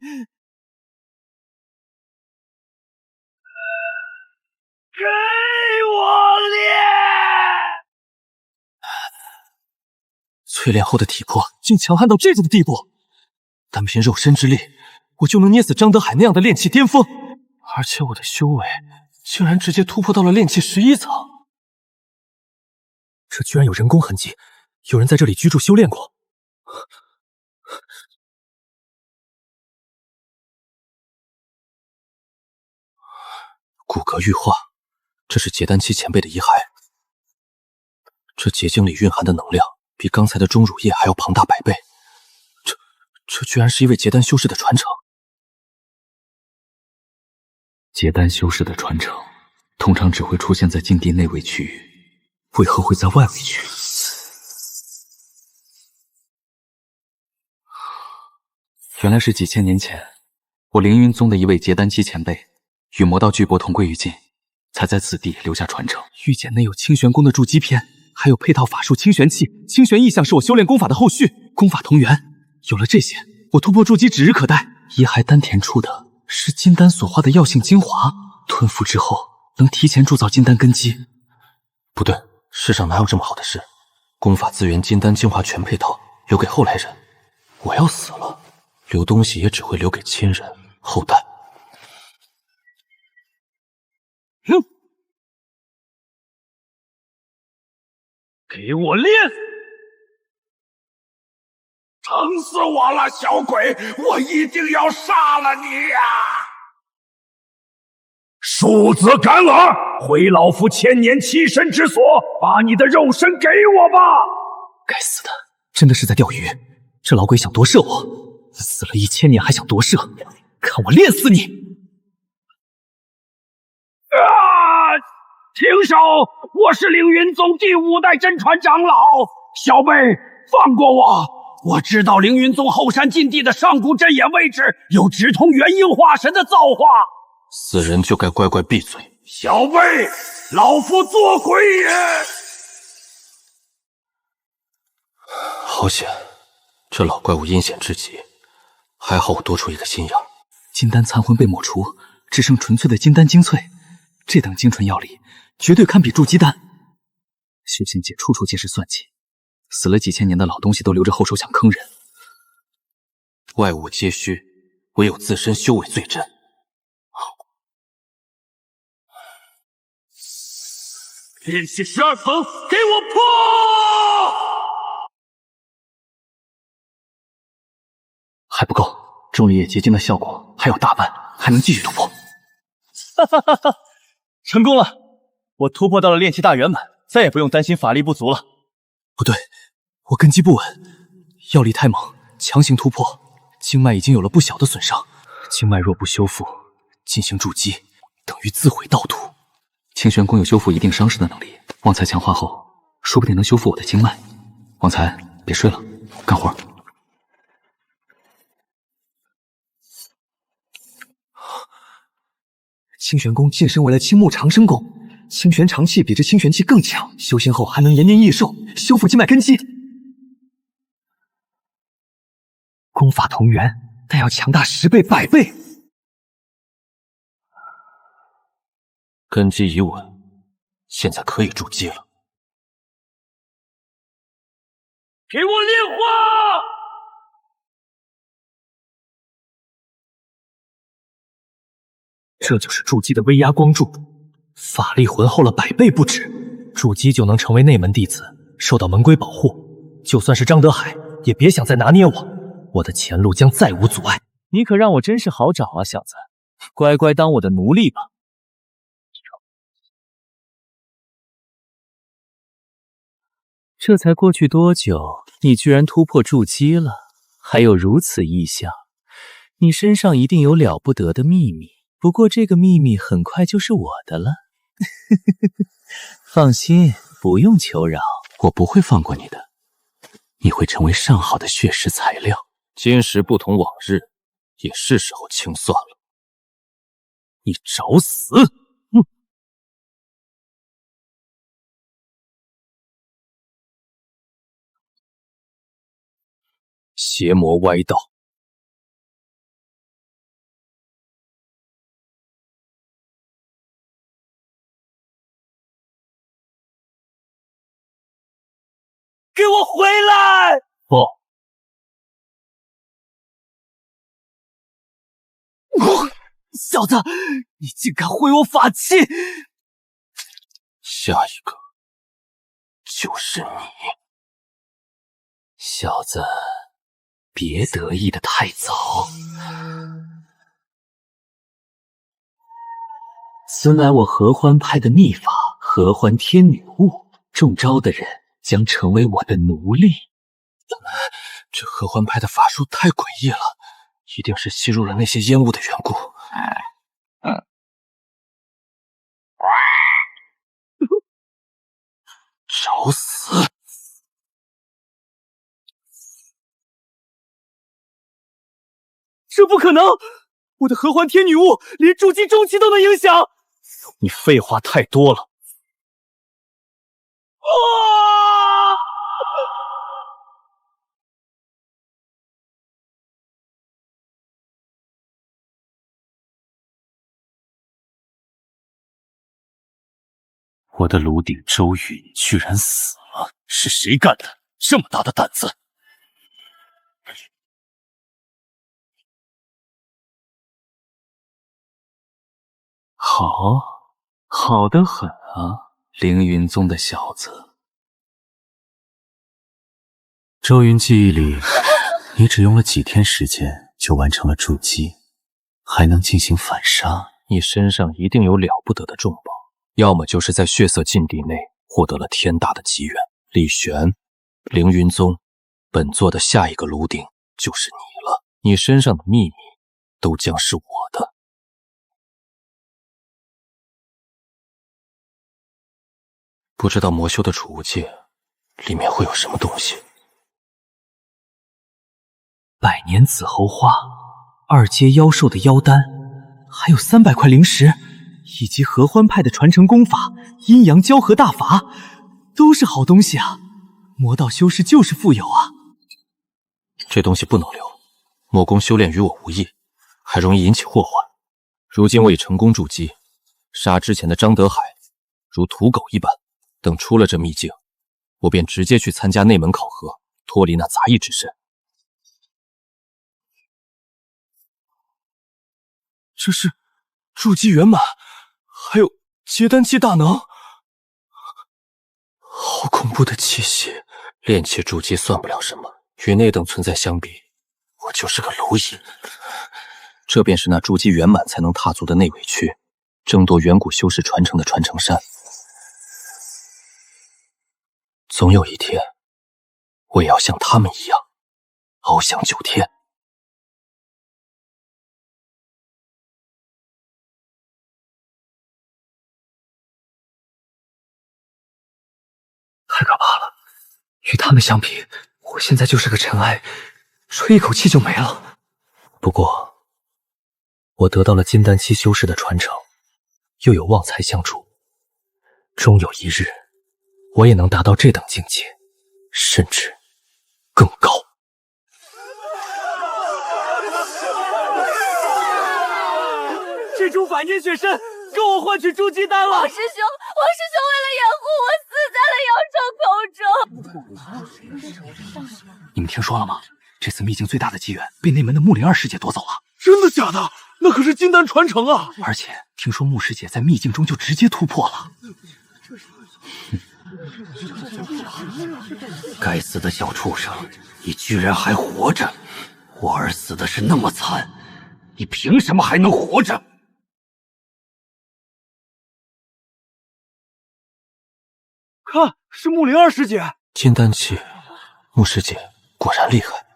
Speaker 1: 给我炼！
Speaker 6: 淬炼后的体魄竟强悍到这样的地步，单凭肉身之力，我就能捏死张德海那样的炼气巅峰，而且我的修为竟然直接突破到了炼气11层。
Speaker 2: 这居然有人工痕迹，有人在这里居住修炼过。
Speaker 6: 骨骼玉化，这是结丹期前辈的遗骸。这结晶里蕴含的能量比刚才的钟乳液还要庞大100倍，这居然是一位结丹修士的传承。
Speaker 5: 结丹修士的传承通常只会出现在禁地内围区域，为何会在外围区域？原来是几千年前，我凌云宗的一位结丹期前辈与魔道巨擘同归于尽，才在此地留下传承。
Speaker 2: 玉简内有清玄功的筑基篇，还有配套法术清玄器。清玄意象是我修炼功法的后续，功法同源。有了这些，我突破筑基指日可待。
Speaker 6: 遗骸丹田处的是金丹所化的药性精华，吞服之后能提前铸造金丹根基。不对，世上哪有这么好的事？功法资源、金丹精华全配套，留给后来人。我要死了，留东西也只会留给亲人后代。
Speaker 1: 给我练！疼死我了，小鬼！我一定要杀了你呀！庶子敢尔，回老夫千年栖身之所，把你的肉身给我吧！
Speaker 2: 该死的，真的是在钓鱼！这老鬼想夺舍我，死了1000年还想夺舍，看我练死你！
Speaker 1: 停手！我是凌云宗第5代真传长老，小辈放过我！我知道凌云宗后山禁地的上古阵眼位置有直通元婴化神的造化。
Speaker 6: 死人就该乖乖闭嘴！
Speaker 1: 小辈，老夫做鬼也！
Speaker 6: 好险，这老怪物阴险至极，还好我多出一个心眼。
Speaker 2: 金丹残魂被抹除，只剩纯粹的金丹精粹，这等精纯药力绝对堪比筑基丹。修仙界处处皆是算计，死了几千年的老东西都留着后手想坑人。
Speaker 6: 外物皆虚，唯有自身修为最真。
Speaker 1: 炼气12层，给我破！
Speaker 4: 还不够，重力液结晶的效果还有大半，还能继续突破。
Speaker 2: 哈哈哈哈！成功了，我突破到了炼气大圆满，再也不用担心法力不足了。不对，我根基不稳，药力太猛，强行突破，经脉已经有了不小的损伤。经脉若不修复，进行筑基，等于自毁道途。
Speaker 4: 清玄功有修复一定伤势的能力，旺财强化后，说不定能修复我的经脉。旺财，别睡了，干活。
Speaker 2: 清玄功晋升为了青木长生功，清玄长气比之清玄气更强，修仙后还能延年益寿，修复经脉根基。功法同源，但要强大10倍、100倍。
Speaker 6: 根基已稳，现在可以筑基了。
Speaker 1: 给我炼化！
Speaker 2: 这就是筑基的威压光柱，法力浑厚了100倍不止，筑基就能成为内门弟子，受到门规保护。就算是张德海，也别想再拿捏我，我的前路将再无阻碍。
Speaker 7: 你可让我真是好找啊，小子，乖乖当我的奴隶吧。这才过去多久，你居然突破筑基了，还有如此异象，你身上一定有了不得的秘密。不过这个秘密很快就是我的了。放心，不用求饶，
Speaker 6: 我不会放过你的，你会成为上好的血石材料。今时不同往日，也是时候清算了。你找死！邪魔歪道。
Speaker 2: 给我回来！
Speaker 6: 不，
Speaker 2: 小子，你竟敢毁我法器！
Speaker 6: 下一个就是你。
Speaker 5: 小子，别得意的太早。此乃我合欢派的秘法合欢天女物，中招的人将成为我的奴隶。
Speaker 6: 这合欢派的法术太诡异了，一定是吸入了那些烟雾的缘故。找死！
Speaker 2: 这不可能！我的合欢天女物连筑基中期都能影响。
Speaker 6: 你废话太多了。我的炉鼎周允居然死了，是谁干的？这么大的胆子！好得很啊，凌云宗的小子。周云记忆里，你只用了几天时间就完成了筑基，还能进行反杀。你身上一定有了不得的重宝，要么就是在血色禁地内获得了天大的机缘。李玄，凌云宗，本座的下一个炉鼎就是你了。你身上的秘密都将是我的。不知道魔修的储物戒里面会有什么东西。
Speaker 2: 百年紫猴花，2阶妖兽的妖丹，还有300块灵石，以及合欢派的传承功法阴阳交合大法，都是好东西啊！魔道修士就是富有啊！
Speaker 6: 这东西不能留，魔功修炼与我无异，还容易引起祸患。如今我已成功筑基，杀之前的张德海如土狗一般。等出了这秘境，我便直接去参加内门考核，脱离那杂役之身。
Speaker 2: 这是筑基圆满，还有结丹期大能，好恐怖的气息！
Speaker 6: 炼气筑基算不了什么，与那等存在相比，我就是个蝼蚁。这便是那筑基圆满才能踏足的内委区，争夺远古修士传承的传承山。总有一天，我也要像他们一样，翱翔9天。
Speaker 2: 太可怕了！与他们相比，我现在就是个尘埃，吹一口气就没了。不过，我得到了金丹期修士的传承，又有旺财相助，终有一日，我也能达到这等境界，甚至更高。
Speaker 1: 这株百年雪参跟我换取筑基丹了！
Speaker 12: 王师兄为了掩护我，死在了瑶城口中。
Speaker 4: 你们听说了吗？这次秘境最大的机缘被内门的木灵儿师姐夺走了。
Speaker 1: 真的假的？那可是金丹传承啊！
Speaker 4: 而且听说穆师姐在秘境中就直接突破了。该死的小畜生，你居然还活着！我儿死的是那么惨，你凭什么还能活着？
Speaker 1: 看，是木灵儿师姐。
Speaker 6: 金丹期，穆师姐果然厉害，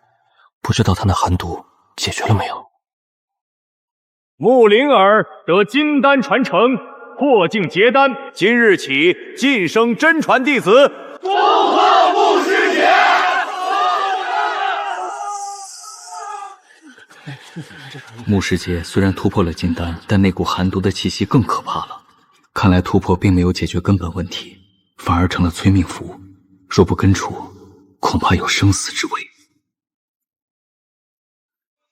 Speaker 6: 不知道她那寒毒解决了没有？
Speaker 1: 木灵儿得金丹传承，破境结丹，今日起晋升真传弟子。恭贺穆师姐！
Speaker 4: 穆师姐虽然突破了金丹，但那股寒毒的气息更可怕了。看来突破并没有解决根本问题，反而成了催命符。若不根除，恐怕有生死之危。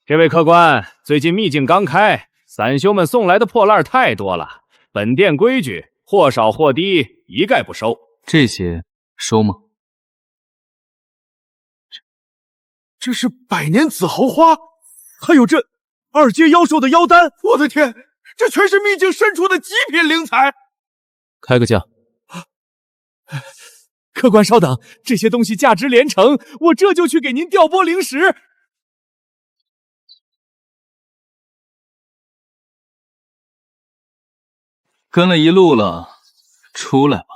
Speaker 7: 这位客官，最近秘境刚开，散修们送来的破烂太多了。本店规矩，或少或低，一概不收。
Speaker 6: 这些收吗？
Speaker 1: 这是百年紫毫花，还有这2阶妖兽的妖丹。我的天，这全是秘境深处的极品灵材。
Speaker 7: 开个价。
Speaker 1: 客官稍等，这些东西价值连城，我这就去给您调拨灵石。
Speaker 6: 跟了一路了，出来吧。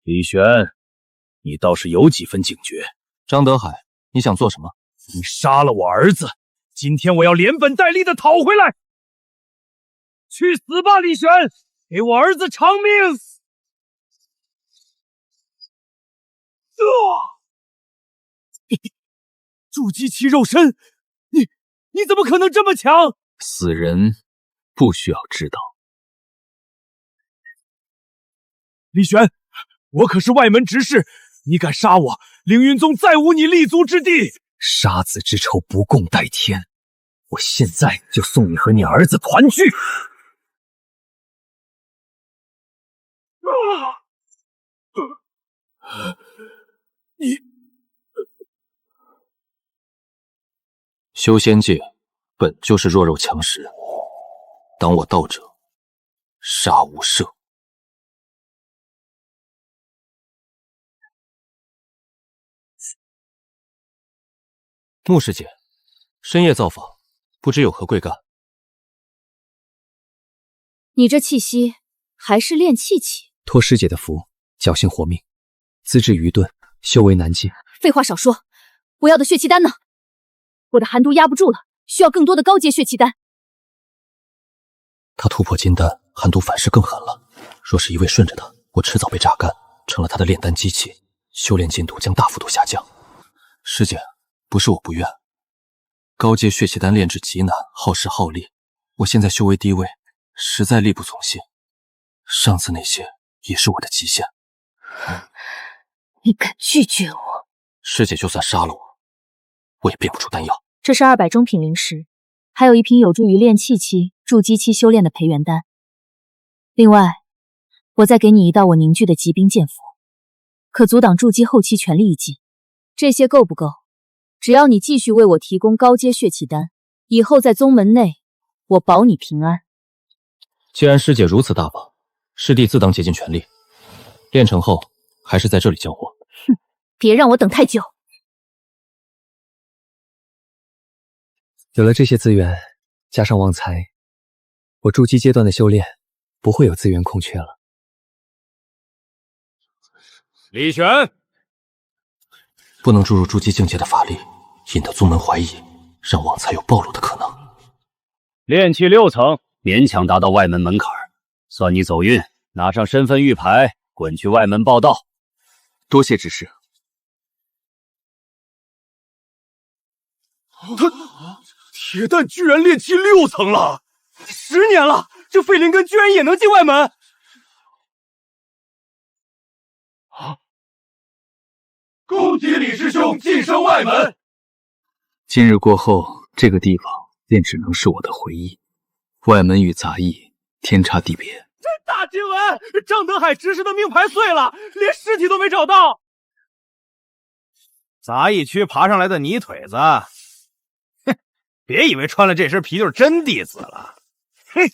Speaker 1: 李玄，你倒是有几分警觉。
Speaker 6: 张德海，你想做什么？
Speaker 1: 你杀了我儿子，今天我要连本带利的讨回来。去死吧，李玄，给我儿子偿命！筑基期肉身，你怎么可能这么强？
Speaker 6: 死人不需要知道。
Speaker 1: 李玄，我可是外门执事，你敢杀我，凌云宗再无你立足之地。
Speaker 2: 杀子之仇不共戴天，我现在就送你和你儿子团聚。
Speaker 6: 修仙界本就是弱肉强食，当我道者，杀无赦。穆师姐，深夜造访，不知有何贵干？
Speaker 9: 你这气息还是炼气气？
Speaker 2: 托师姐的福，侥幸活命，资质愚钝，修为难进。
Speaker 9: 废话少说，我要的血气丹呢？我的寒毒压不住了，需要更多的高阶血气丹。
Speaker 6: 他突破金丹，寒毒反噬更狠了。若是一味顺着他，我迟早被榨干，成了他的炼丹机器，修炼进度将大幅度下降。师姐，不是我不愿，高阶血气丹炼制极难，耗时耗力。我现在修为低微，实在力不从心。上次那些也是我的极限。
Speaker 9: 你敢拒绝我？
Speaker 6: 师姐就算杀了我，我也变不出丹药。
Speaker 9: 这是200中品灵石，还有1瓶有助于炼气期、筑基期修炼的培元丹。另外，我再给你一道我凝聚的极冰剑符，可阻挡筑基后期全力一击。这些够不够？只要你继续为我提供高阶血气丹，以后在宗门内，我保你平安。
Speaker 6: 既然师姐如此大方，师弟自当竭尽全力。炼成后，还是在这里交货。
Speaker 9: 哼，别让我等太久。
Speaker 2: 有了这些资源，加上旺财，我筑基阶段的修炼不会有资源空缺了。
Speaker 1: 李玄，
Speaker 6: 不能注入筑基境界的法力，引得宗门怀疑，让旺财有暴露的可能。
Speaker 5: 炼气6层，勉强达到外门门槛，算你走运。拿上身份玉牌，滚去外门报道。
Speaker 4: 多谢指示。
Speaker 1: 铁蛋居然炼气6层了
Speaker 2: ！10年了，这废灵根居然也能进外门！
Speaker 1: 恭喜李师兄晋升外门！
Speaker 4: 今日过后，这个地方便只能是我的回忆。外门与杂役天差地别。
Speaker 2: 大新闻！张德海执事的命牌碎了，连尸体都没找到。
Speaker 3: 杂役区爬上来的泥腿子，哼，别以为穿了这身皮就是真弟子了。
Speaker 1: 哼，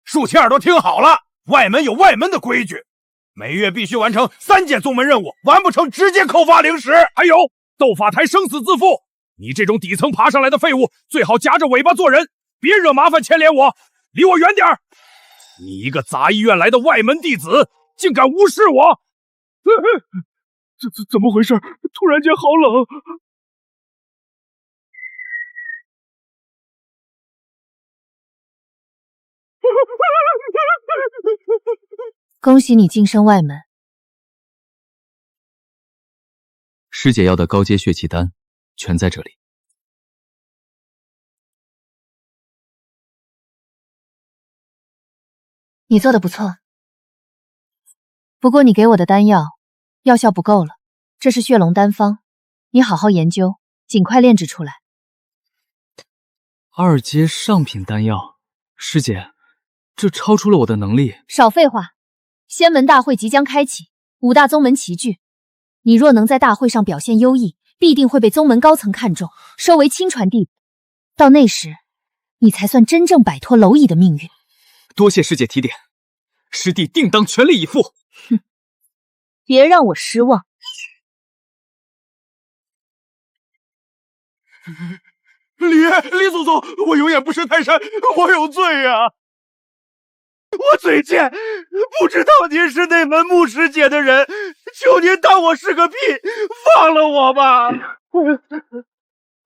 Speaker 1: 竖起耳朵听好了，外门有外门的规矩，每月必须完成3件宗门任务，完不成直接扣发0食。还有斗法台生死自负，你这种底层爬上来的废物，最好夹着尾巴做人，别惹麻烦牵连我，离我远点儿。你一个杂役院来的外门弟子，竟敢无视我！怎么回事？突然间好冷。
Speaker 9: 恭喜你晋升外门。
Speaker 7: 师姐要的高阶血气丹，全在这里。
Speaker 9: 你做的不错，不过你给我的丹药药效不够了，这是血龙丹方，你好好研究，尽快炼制出来。
Speaker 2: 2阶上品丹药，师姐，这超出了我的能力。
Speaker 9: 少废话，仙门大会即将开启，5大宗门齐聚，你若能在大会上表现优异，必定会被宗门高层看中，收为亲传弟子。到那时，你才算真正摆脱蝼蚁的命运。
Speaker 2: 多谢师姐提点，师弟定当全力以赴。
Speaker 9: 哼，别让我失望。
Speaker 1: 李祖宗，我有眼不识泰山，我有罪呀！我嘴贱，不知道您是那门穆师姐的人，求您当我是个屁，放了我吧！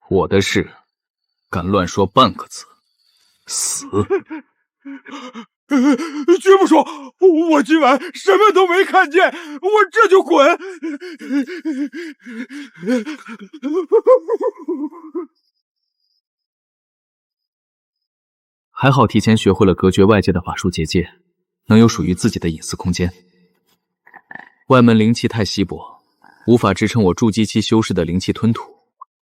Speaker 4: 我的事，敢乱说半个字，死！
Speaker 1: 绝不说，我今晚什么都没看见，我这就滚！
Speaker 7: 还好提前学会了隔绝外界的法术结界，能有属于自己的隐私空间。外门灵气太稀薄，无法支撑我筑基期修士的灵气吞吐，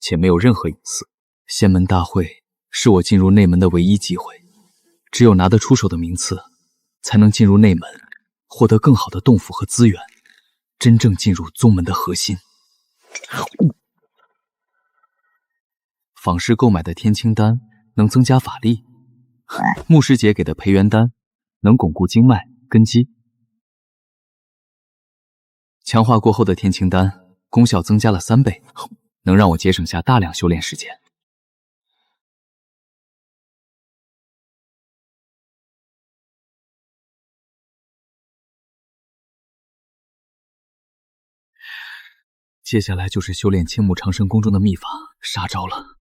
Speaker 7: 且没有任何隐私。仙门大会是我进入内门的唯一机会，只有拿得出手的名次，才能进入内门，获得更好的洞府和资源，真正进入宗门的核心。坊市购买的天青丹能增加法力，牧师姐给的培元丹能巩固经脉根基，强化过后的天青丹功效增加了3倍，能让我节省下大量修炼时间。接下来就是修炼青木长生宫中的秘法杀招了。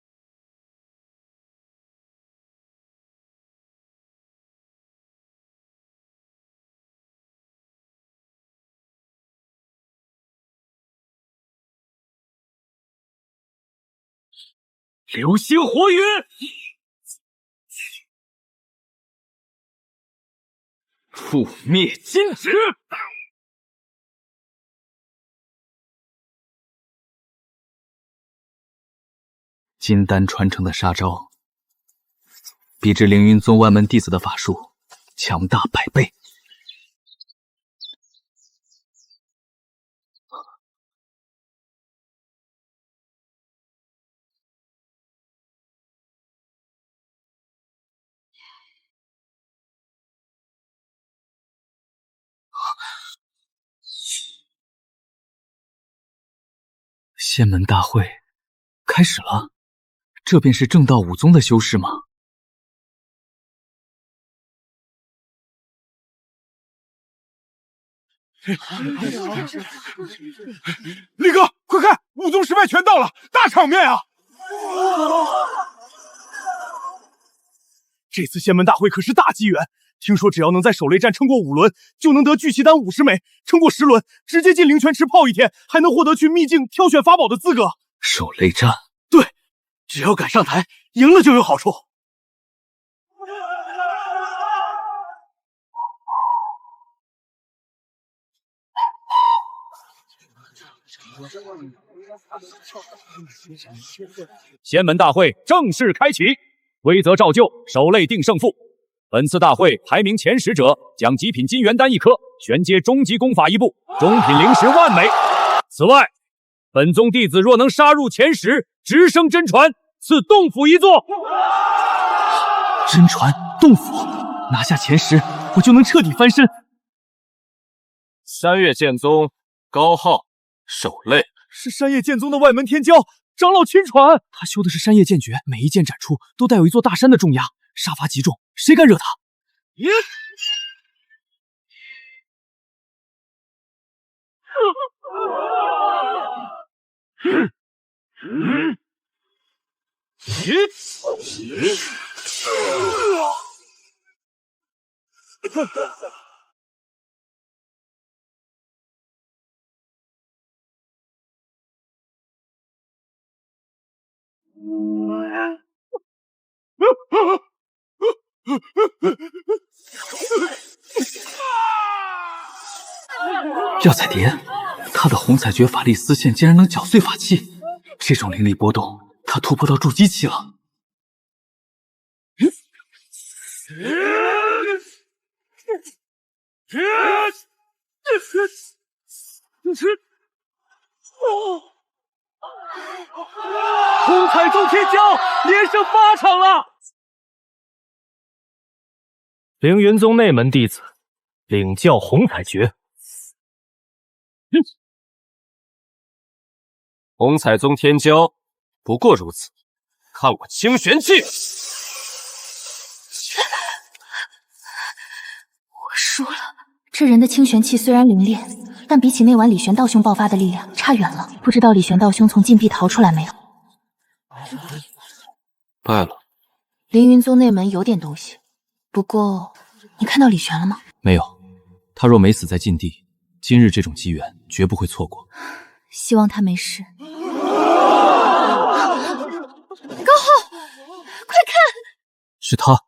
Speaker 2: 流星火雨，覆灭金指。
Speaker 7: 金丹传承的杀招，比之凌云宗外门弟子的法术强大100倍。仙门大会开始了。
Speaker 4: 这便是正道武宗的修士吗？
Speaker 1: 力哥，快看，武宗十脉全到了，大场面啊！这次仙门大会可是大机缘，听说只要能在手擂战撑过5轮，就能得聚气丹50枚，撑过10轮，直接进灵泉池泡1天，还能获得去秘境挑选法宝的资格。
Speaker 4: 手擂战？
Speaker 1: 对，只要敢上台，赢了就有好处。
Speaker 7: 仙门大会正式开启，规则照旧，手擂定胜负。本次大会排名前10者奖极品金元丹1颗，玄阶终极功法1部，中品灵石10000枚。此外，本宗弟子若能杀入前10，直升真传，赐洞府1座。
Speaker 2: 真传洞府，拿下前10，我就能彻底翻身。
Speaker 6: 山岳剑宗高浩手擂，
Speaker 2: 是山叶剑宗的外门天骄长老亲传，他修的是山叶剑诀，每一剑斩出都带有一座大山的重压，杀伐极重，谁敢惹他？
Speaker 4: 药彩蝶，他的红彩诀法力丝线竟然能搅碎法器，这种灵力波动，他突破到筑基期了。
Speaker 2: 红彩宗天骄连胜8场了。凌云宗内门弟子领教红彩诀。
Speaker 6: 红彩宗天骄不过如此，看我清玄气！
Speaker 8: 我输了。这人的清玄气虽然凌冽，但比起那晚李玄道兄爆发的力量差远了。不知道李玄道兄从禁闭逃出来没有？
Speaker 6: 败了。
Speaker 8: 凌云宗内门有点东西，不过你看到李玄了吗？
Speaker 7: 没有，他若没死在禁地，今日这种机缘绝不会错过。
Speaker 8: 希望他没事。
Speaker 12: 高浩，快看！
Speaker 7: 是他，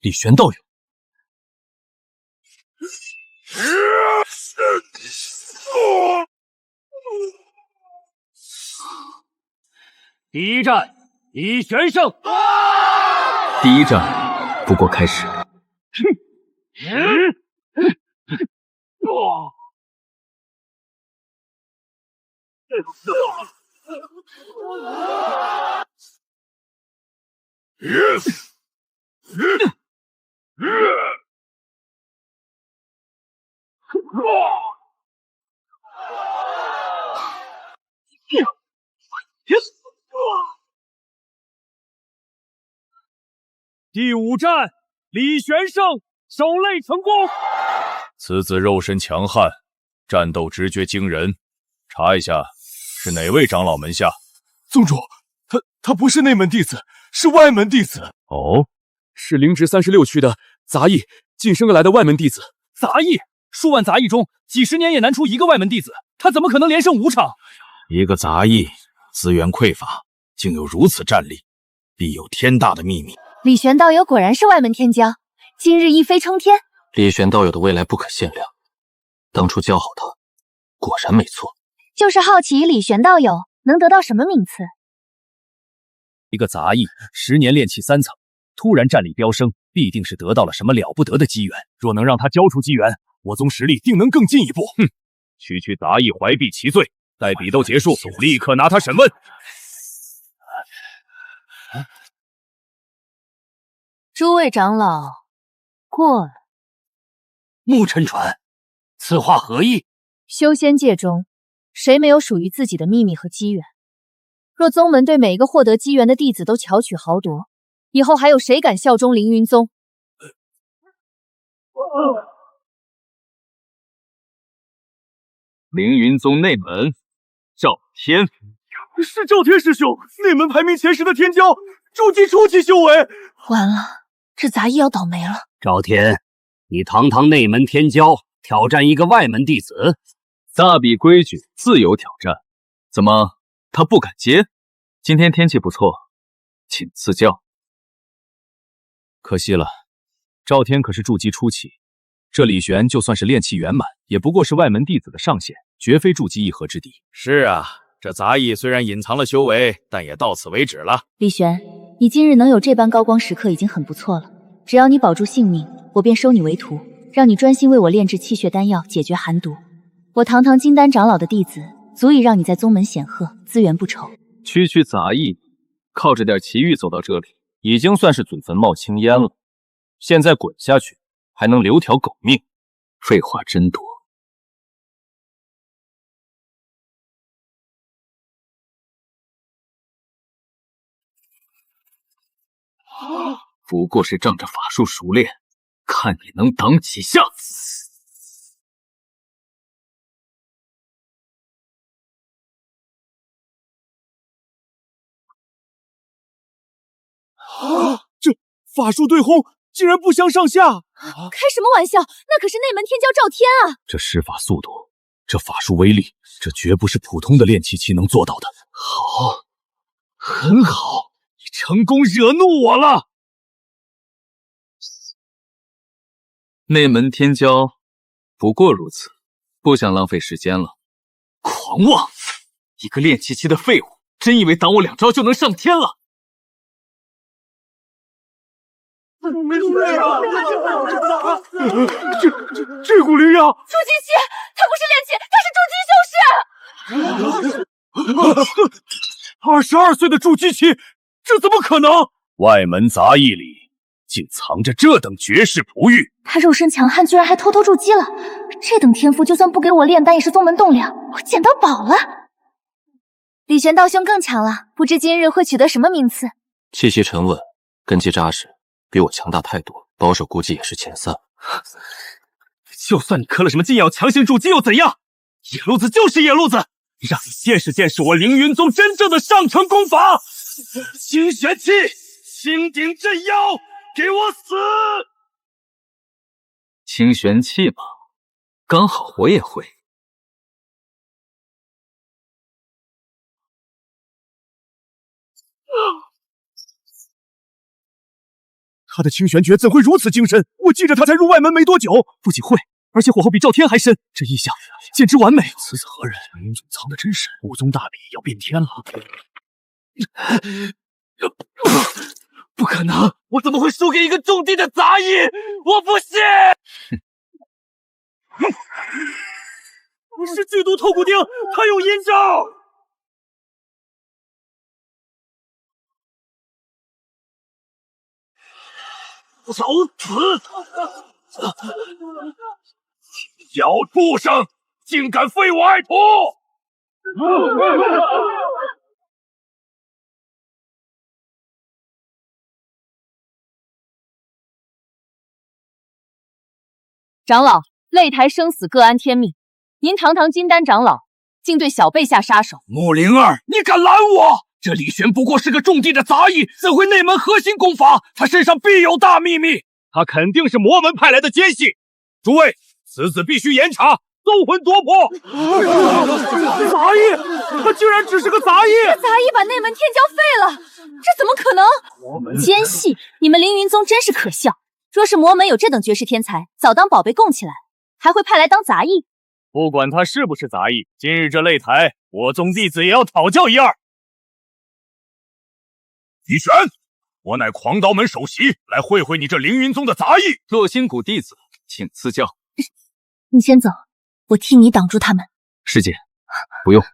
Speaker 7: 李玄道友。
Speaker 2: 第一战，李玄胜。
Speaker 4: 第一战不过开始。
Speaker 7: 第5战，李玄胜手擂成功。此子肉身强悍，战斗直觉惊人。查一下，是哪位长老门下？
Speaker 1: 宗主，他不是内门弟子，是外门弟子。
Speaker 7: 哦，
Speaker 2: 是灵芝36区的杂役晋升而来的外门弟子。杂役，数万杂役中，几十年也难出一个外门弟子，他怎么可能连胜5场？
Speaker 3: 一个杂役，资源匮乏，竟有如此战力，必有天大的秘密。
Speaker 9: 李玄道友果然是外门天骄，今日一飞冲天。
Speaker 6: 李玄道友的未来不可限量，当初教好他，果然没错。
Speaker 9: 就是好奇李玄道友能得到什么名次。
Speaker 7: 一个杂役10年炼气3层，突然战力飙升，必定是得到了什么了不得的机缘。若能让他交出机缘，我宗实力定能更进一步。哼，区杂役怀璧其罪，待比斗结束，立刻拿他审问。
Speaker 9: 诸位长老，过了。
Speaker 5: 穆真传，此话何意？
Speaker 9: 修仙界中，谁没有属于自己的秘密和机缘？若宗门对每个获得机缘的弟子都巧取豪夺，以后还有谁敢效忠凌云宗？
Speaker 10: 凌云宗内门，赵天，
Speaker 1: 是赵天师兄，内门排名前10的天骄，筑基初期修为。
Speaker 8: 完了，这杂役要倒霉了。
Speaker 5: 赵天，你堂堂内门天骄，挑战一个外门弟子，
Speaker 7: 大比规矩，自由挑战。怎么，他不敢接？今天天气不错，请赐教。可惜了，赵天可是筑基初期，这李玄就算是炼气圆满，也不过是外门弟子的上限，绝非筑基一合之地。
Speaker 3: 是啊，这杂役虽然隐藏了修为，但也到此为止了。
Speaker 8: 李玄，你今日能有这般高光时刻已经很不错了。只要你保住性命，我便收你为徒，让你专心为我炼制气血丹药，解决寒毒。我堂堂金丹长老的弟子，足以让你在宗门显赫，资源不愁。
Speaker 7: 区区杂役，靠着点奇遇走到这里，已经算是祖坟冒青烟了。现在滚下去，还能留条狗命？
Speaker 4: 废话真多。不过是仗着法术熟练，看你能挡几下。
Speaker 1: 这法术对轰，竟然不相上下！
Speaker 12: 开什么玩笑？那可是内门天骄赵天啊！
Speaker 1: 这施法速度，这法术威力，这绝不是普通的炼气期能做到的。好，很好，你成功惹怒我了。
Speaker 7: 内门天骄不过如此，不想浪费时间了。
Speaker 4: 狂妄！一个炼气期的废物，真以为挡我2招就能上天了？
Speaker 1: 这股灵药，
Speaker 12: 筑基期，他不是炼气，他是筑基修士。
Speaker 1: 22岁的筑基期，这怎么可能？外门杂役里竟藏着这等绝世璞玉！
Speaker 8: 他肉身强悍，居然还偷偷筑基了。这等天赋，就算不给我炼丹，也是宗门栋梁。我捡到宝了！
Speaker 12: 李玄道兄更强了，不知今日会取得什么名次？
Speaker 6: 气息沉稳，根基扎实，比我强大太多，保守估计也是前3。
Speaker 1: 就算你嗑了什么禁药强行筑基又怎样？野路子就是野路子，让你见识见识我凌云宗真正的上乘功法！清玄气，清顶镇妖，给我死！
Speaker 4: 清玄气嘛，刚好我也会。
Speaker 1: 他的清玄诀怎会如此精深？我记着他才入外门没多久，不仅会，而且火候比赵天还深，这意象简直完美。此子何人？云总藏得真深，武宗大比要变天了。不可能！我怎么会输给一个种地的杂役？我不信！是剧毒透骨钉，他有阴招！走此！小畜生，竟敢废我爱徒！
Speaker 9: 长老，擂台生死各安天命，您堂堂金丹长老，竟对小辈下杀手！
Speaker 1: 穆灵儿，你敢拦我？这李玄不过是个种地的杂役，怎会内门核心功法？他身上必有大秘密，他肯定是魔门派来的奸细。诸位，此子必须严查，搜魂夺魄！杂役，他居然只是个杂役！
Speaker 12: 这杂役把内门天骄废了，这怎么可能？
Speaker 8: 奸细，你们凌云宗真是可笑。若是魔门有这等绝世天才，早当宝贝供起来，还会派来当杂役？
Speaker 1: 不管他是不是杂役，今日这擂台，我宗弟子也要讨教一二。李玄，我乃狂刀门首席，来会会你这凌云宗的杂役。
Speaker 4: 洛心谷弟子，请赐教。
Speaker 8: 你先走，我替你挡住他们。
Speaker 6: 师姐，不用。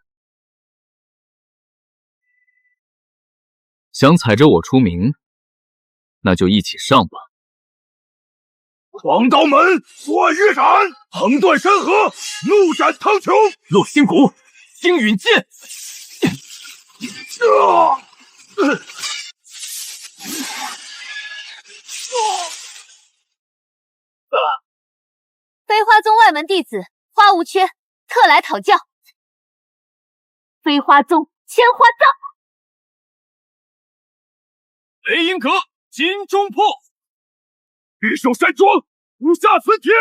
Speaker 6: 想踩着我出名，那就一起上吧。
Speaker 1: 狂刀门，我日斩，横断山河，怒斩苍穹。
Speaker 4: 洛心谷，星陨剑。
Speaker 12: 飞花宗外门弟子花无缺特来讨教。飞花宗千花藏，
Speaker 1: 雷音阁金钟破，御守山庄，无下存天。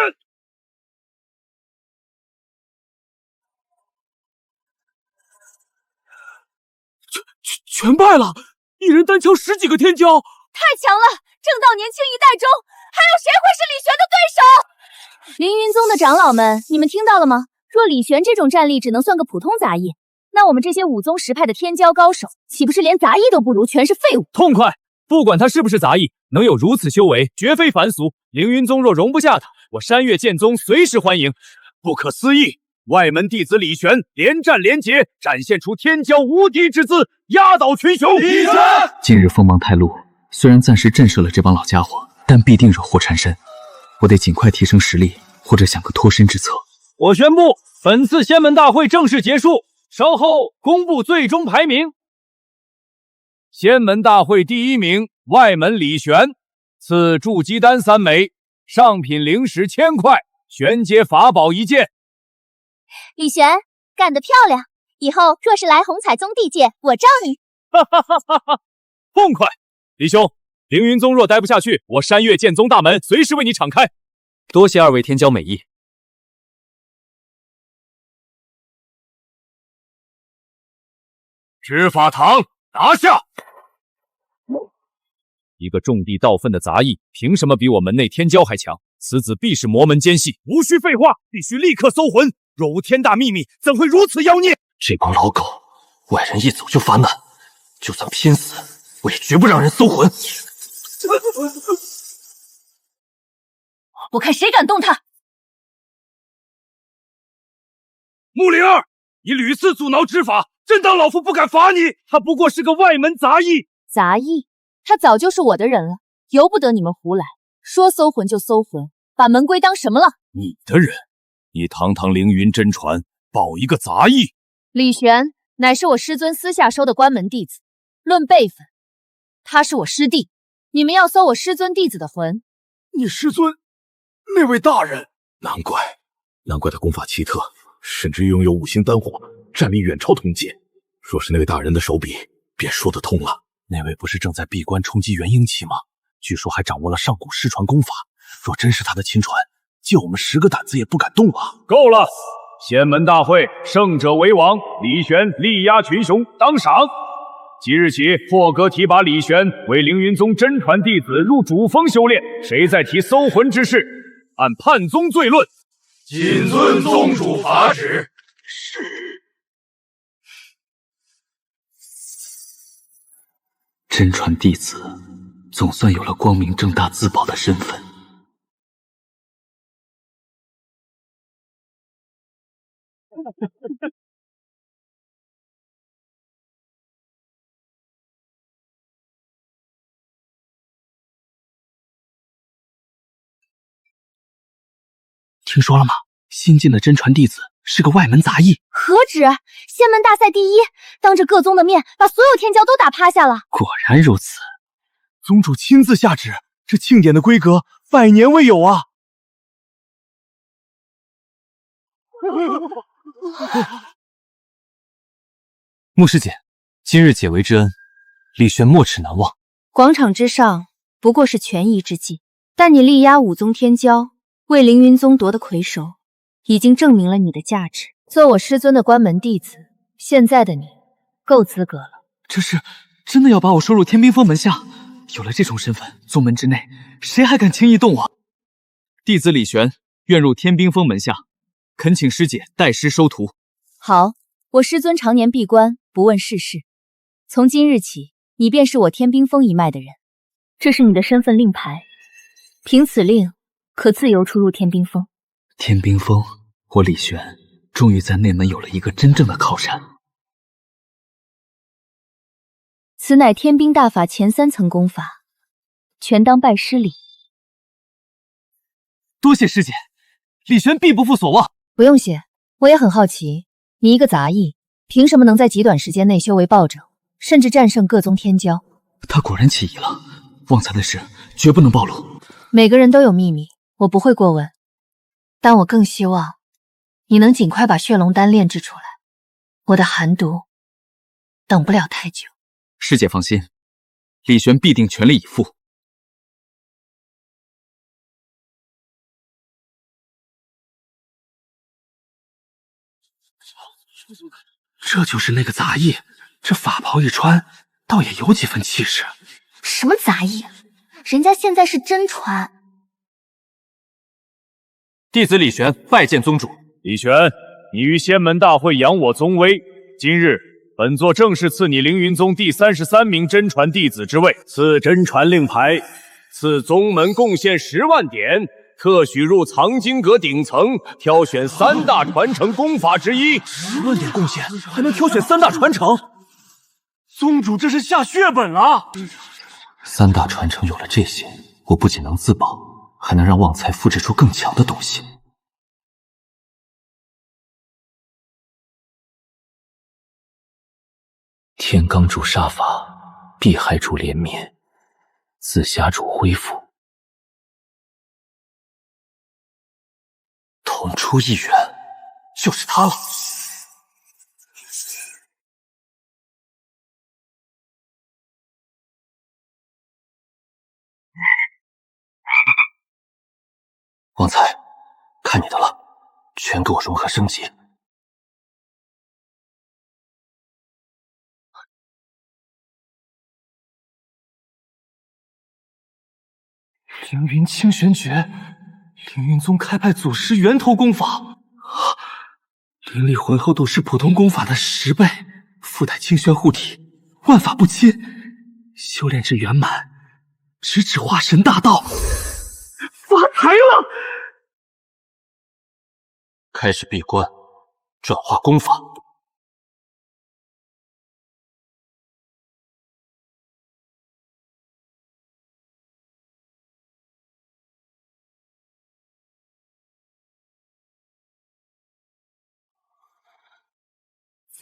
Speaker 1: 全败了，一人单敲10几个天骄，
Speaker 12: 太强了！正道年轻一代中，还有谁会是李玄的对手？凌云宗的长老们，你们听到了吗？若李玄这种战力只能算个普通杂役，那我们这些武宗10派的天骄高手，岂不是连杂役都不如，全是废物？
Speaker 7: 痛快！不管他是不是杂役，能有如此修为，绝非凡俗。凌云宗若容不下他，我山岳剑宗随时欢迎。
Speaker 1: 不可思议！外门弟子李玄连战连捷，展现出天骄无敌之姿，压倒群雄。李玄，
Speaker 4: 今日锋芒太露，虽然暂时震慑了这帮老家伙，但必定惹祸缠身。我得尽快提升实力，或者想个脱身之策。
Speaker 10: 我宣布，本次仙门大会正式结束，稍后公布最终排名。
Speaker 7: 仙门大会第1名，外门李玄，赐筑基丹3枚，上品灵石1000块，玄阶法宝1件。
Speaker 11: 李玄，干得漂亮！以后若是来红彩宗地界，我罩你！
Speaker 7: 哈哈哈哈哈！痛快！李兄，凌云宗若待不下去，我山岳剑宗大门随时为你敞开。
Speaker 2: 多谢2位天骄美意。
Speaker 1: 执法堂拿下！
Speaker 7: 一个种地盗粪的杂役，凭什么比我门内天骄还强？此子必是魔门奸细！
Speaker 1: 无需废话，必须立刻搜魂！若无天大秘密，怎会如此妖孽？
Speaker 6: 这帮老狗，外人一走就发难，就算拼死，我也绝不让人搜魂。
Speaker 12: 我看谁敢动他！
Speaker 1: 穆灵儿，你屡次阻挠执法，真当老夫不敢罚你？他不过是个外门杂役。
Speaker 9: 杂役？他早就是我的人了，由不得你们胡来，说搜魂就搜魂，把门规当什么了？
Speaker 1: 你的人？你堂堂凌云真传，保一个杂役？
Speaker 9: 李玄乃是我师尊私下收的关门弟子，论辈分，他是我师弟。你们要搜我师尊弟子的魂？
Speaker 1: 你师尊那位大人？
Speaker 3: 难怪他功法奇特，甚至拥有5星丹火，战力远超同阶。若是那位大人的手笔，便说得通了。
Speaker 6: 那位不是正在闭关冲击元婴期吗？据说还掌握了上古失传功法。若真是他的亲传，就我们10个胆子也不敢动啊！
Speaker 7: 够了！仙门大会，胜者为王，李玄力压群雄，当赏。即日起，破格提拔李玄为凌云宗真传弟子入主峰修炼。谁再提搜魂之事，按叛宗罪论。
Speaker 1: 谨遵宗主法旨。
Speaker 4: 是。真传弟子总算有了光明正大自保的身份。
Speaker 2: 听说了吗？新进的真传弟子是个外门杂役。
Speaker 11: 何止！仙门大赛第1，当着各宗的面把所有天骄都打趴下了。
Speaker 2: 果然如此，
Speaker 1: 宗主亲自下旨，这庆典的规格100年未有啊！
Speaker 2: 穆师姐，今日解围之恩，李玄没齿难忘。
Speaker 9: 广场之上不过是权宜之计，但你力压5宗天骄，为凌云宗夺得魁首，已经证明了你的价值。做我师尊的关门弟子，现在的你够资格了。
Speaker 2: 这是真的要把我收入天冰峰门下？有了这种身份，宗门之内谁还敢轻易动我？
Speaker 7: 弟子李玄愿入天冰峰门下，恳请师姐代师收徒。
Speaker 9: 好，我师尊常年闭关，不问世事。从今日起，你便是我天冰峰一脉的人。这是你的身份令牌，凭此令，可自由出入天冰峰。
Speaker 4: 天冰峰，我李玄终于在内门有了一个真正的靠山。
Speaker 9: 此乃天冰大法前3层功法，全当拜师礼。
Speaker 2: 多谢师姐，李玄必不负所望。
Speaker 9: 不用谢，我也很好奇，你一个杂役，凭什么能在极短时间内修为暴涨，甚至战胜各宗天骄。
Speaker 4: 他果然起疑了，旺财的事绝不能暴露。
Speaker 9: 每个人都有秘密，我不会过问，但我更希望你能尽快把血龙丹炼制出来。我的寒毒等不了太久。
Speaker 4: 师姐放心，李玄必定全力以赴。
Speaker 2: 这就是那个杂役，这法袍一穿，倒也有几分气势。
Speaker 12: 什么杂役？人家现在是真传。
Speaker 7: 弟子李玄拜见宗主。李玄，你于仙门大会扬我宗威，今日本座正式赐你凌云宗第33名真传弟子之位，赐真传令牌，赐宗门贡献10万点，特许入藏经阁顶层，挑选3大传承功法之一。
Speaker 2: 10万点贡献，还能挑选3大传承？宗主这是下血本了。
Speaker 6: 3大传承有了这些，我不仅能自保，还能让旺财复制出更强的东西。天罡主杀伐，碧海主连绵，紫霞主恢复，同出一源，就是他了。旺财，看你的了，全给我融合升级。
Speaker 2: 凌云清玄诀，凌云宗开派祖师源头功法，灵力浑厚度是普通功法的10倍，附带清玄护体，万法不侵，修炼至圆满，直指化神大道，发财了！
Speaker 6: 开始闭关，转化功法。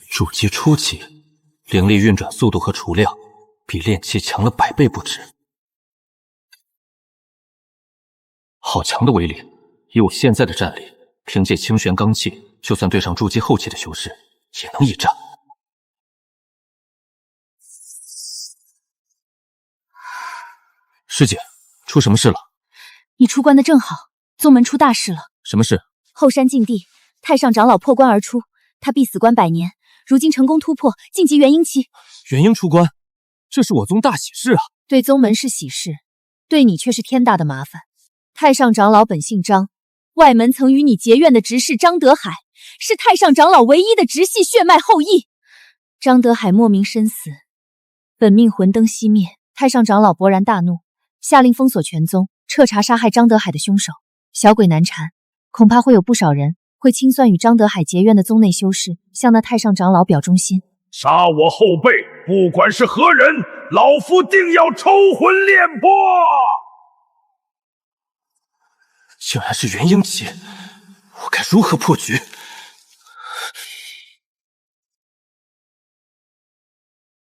Speaker 6: 筑基初期，灵力运转速度和储量比炼气强了100倍不止。好强的威力！以我现在的战力，凭借清玄罡气，就算对上筑基后期的修士，也能一战。师姐，出什么事了？
Speaker 12: 你出关的正好，宗门出大事了。
Speaker 7: 什么事？
Speaker 12: 后山禁地，太上长老破关而出，他必死关100年，如今成功突破，晋级元婴期。
Speaker 7: 元婴出关，这是我宗大喜事啊！
Speaker 9: 对宗门是喜事，对你却是天大的麻烦。太上长老本姓张，外门曾与你结怨的执事张德海，是太上长老唯一的直系血脉后裔。张德海莫名身死，本命魂灯熄灭，太上长老勃然大怒，下令封锁全宗，彻查杀害张德海的凶手。小鬼难缠，恐怕会有不少人会清算与张德海结怨的宗内修士，向那太上长老表忠心。
Speaker 1: 杀我后辈，不管是何人，老夫定要抽魂炼魄！
Speaker 6: 竟然是元婴期，我该如何破局？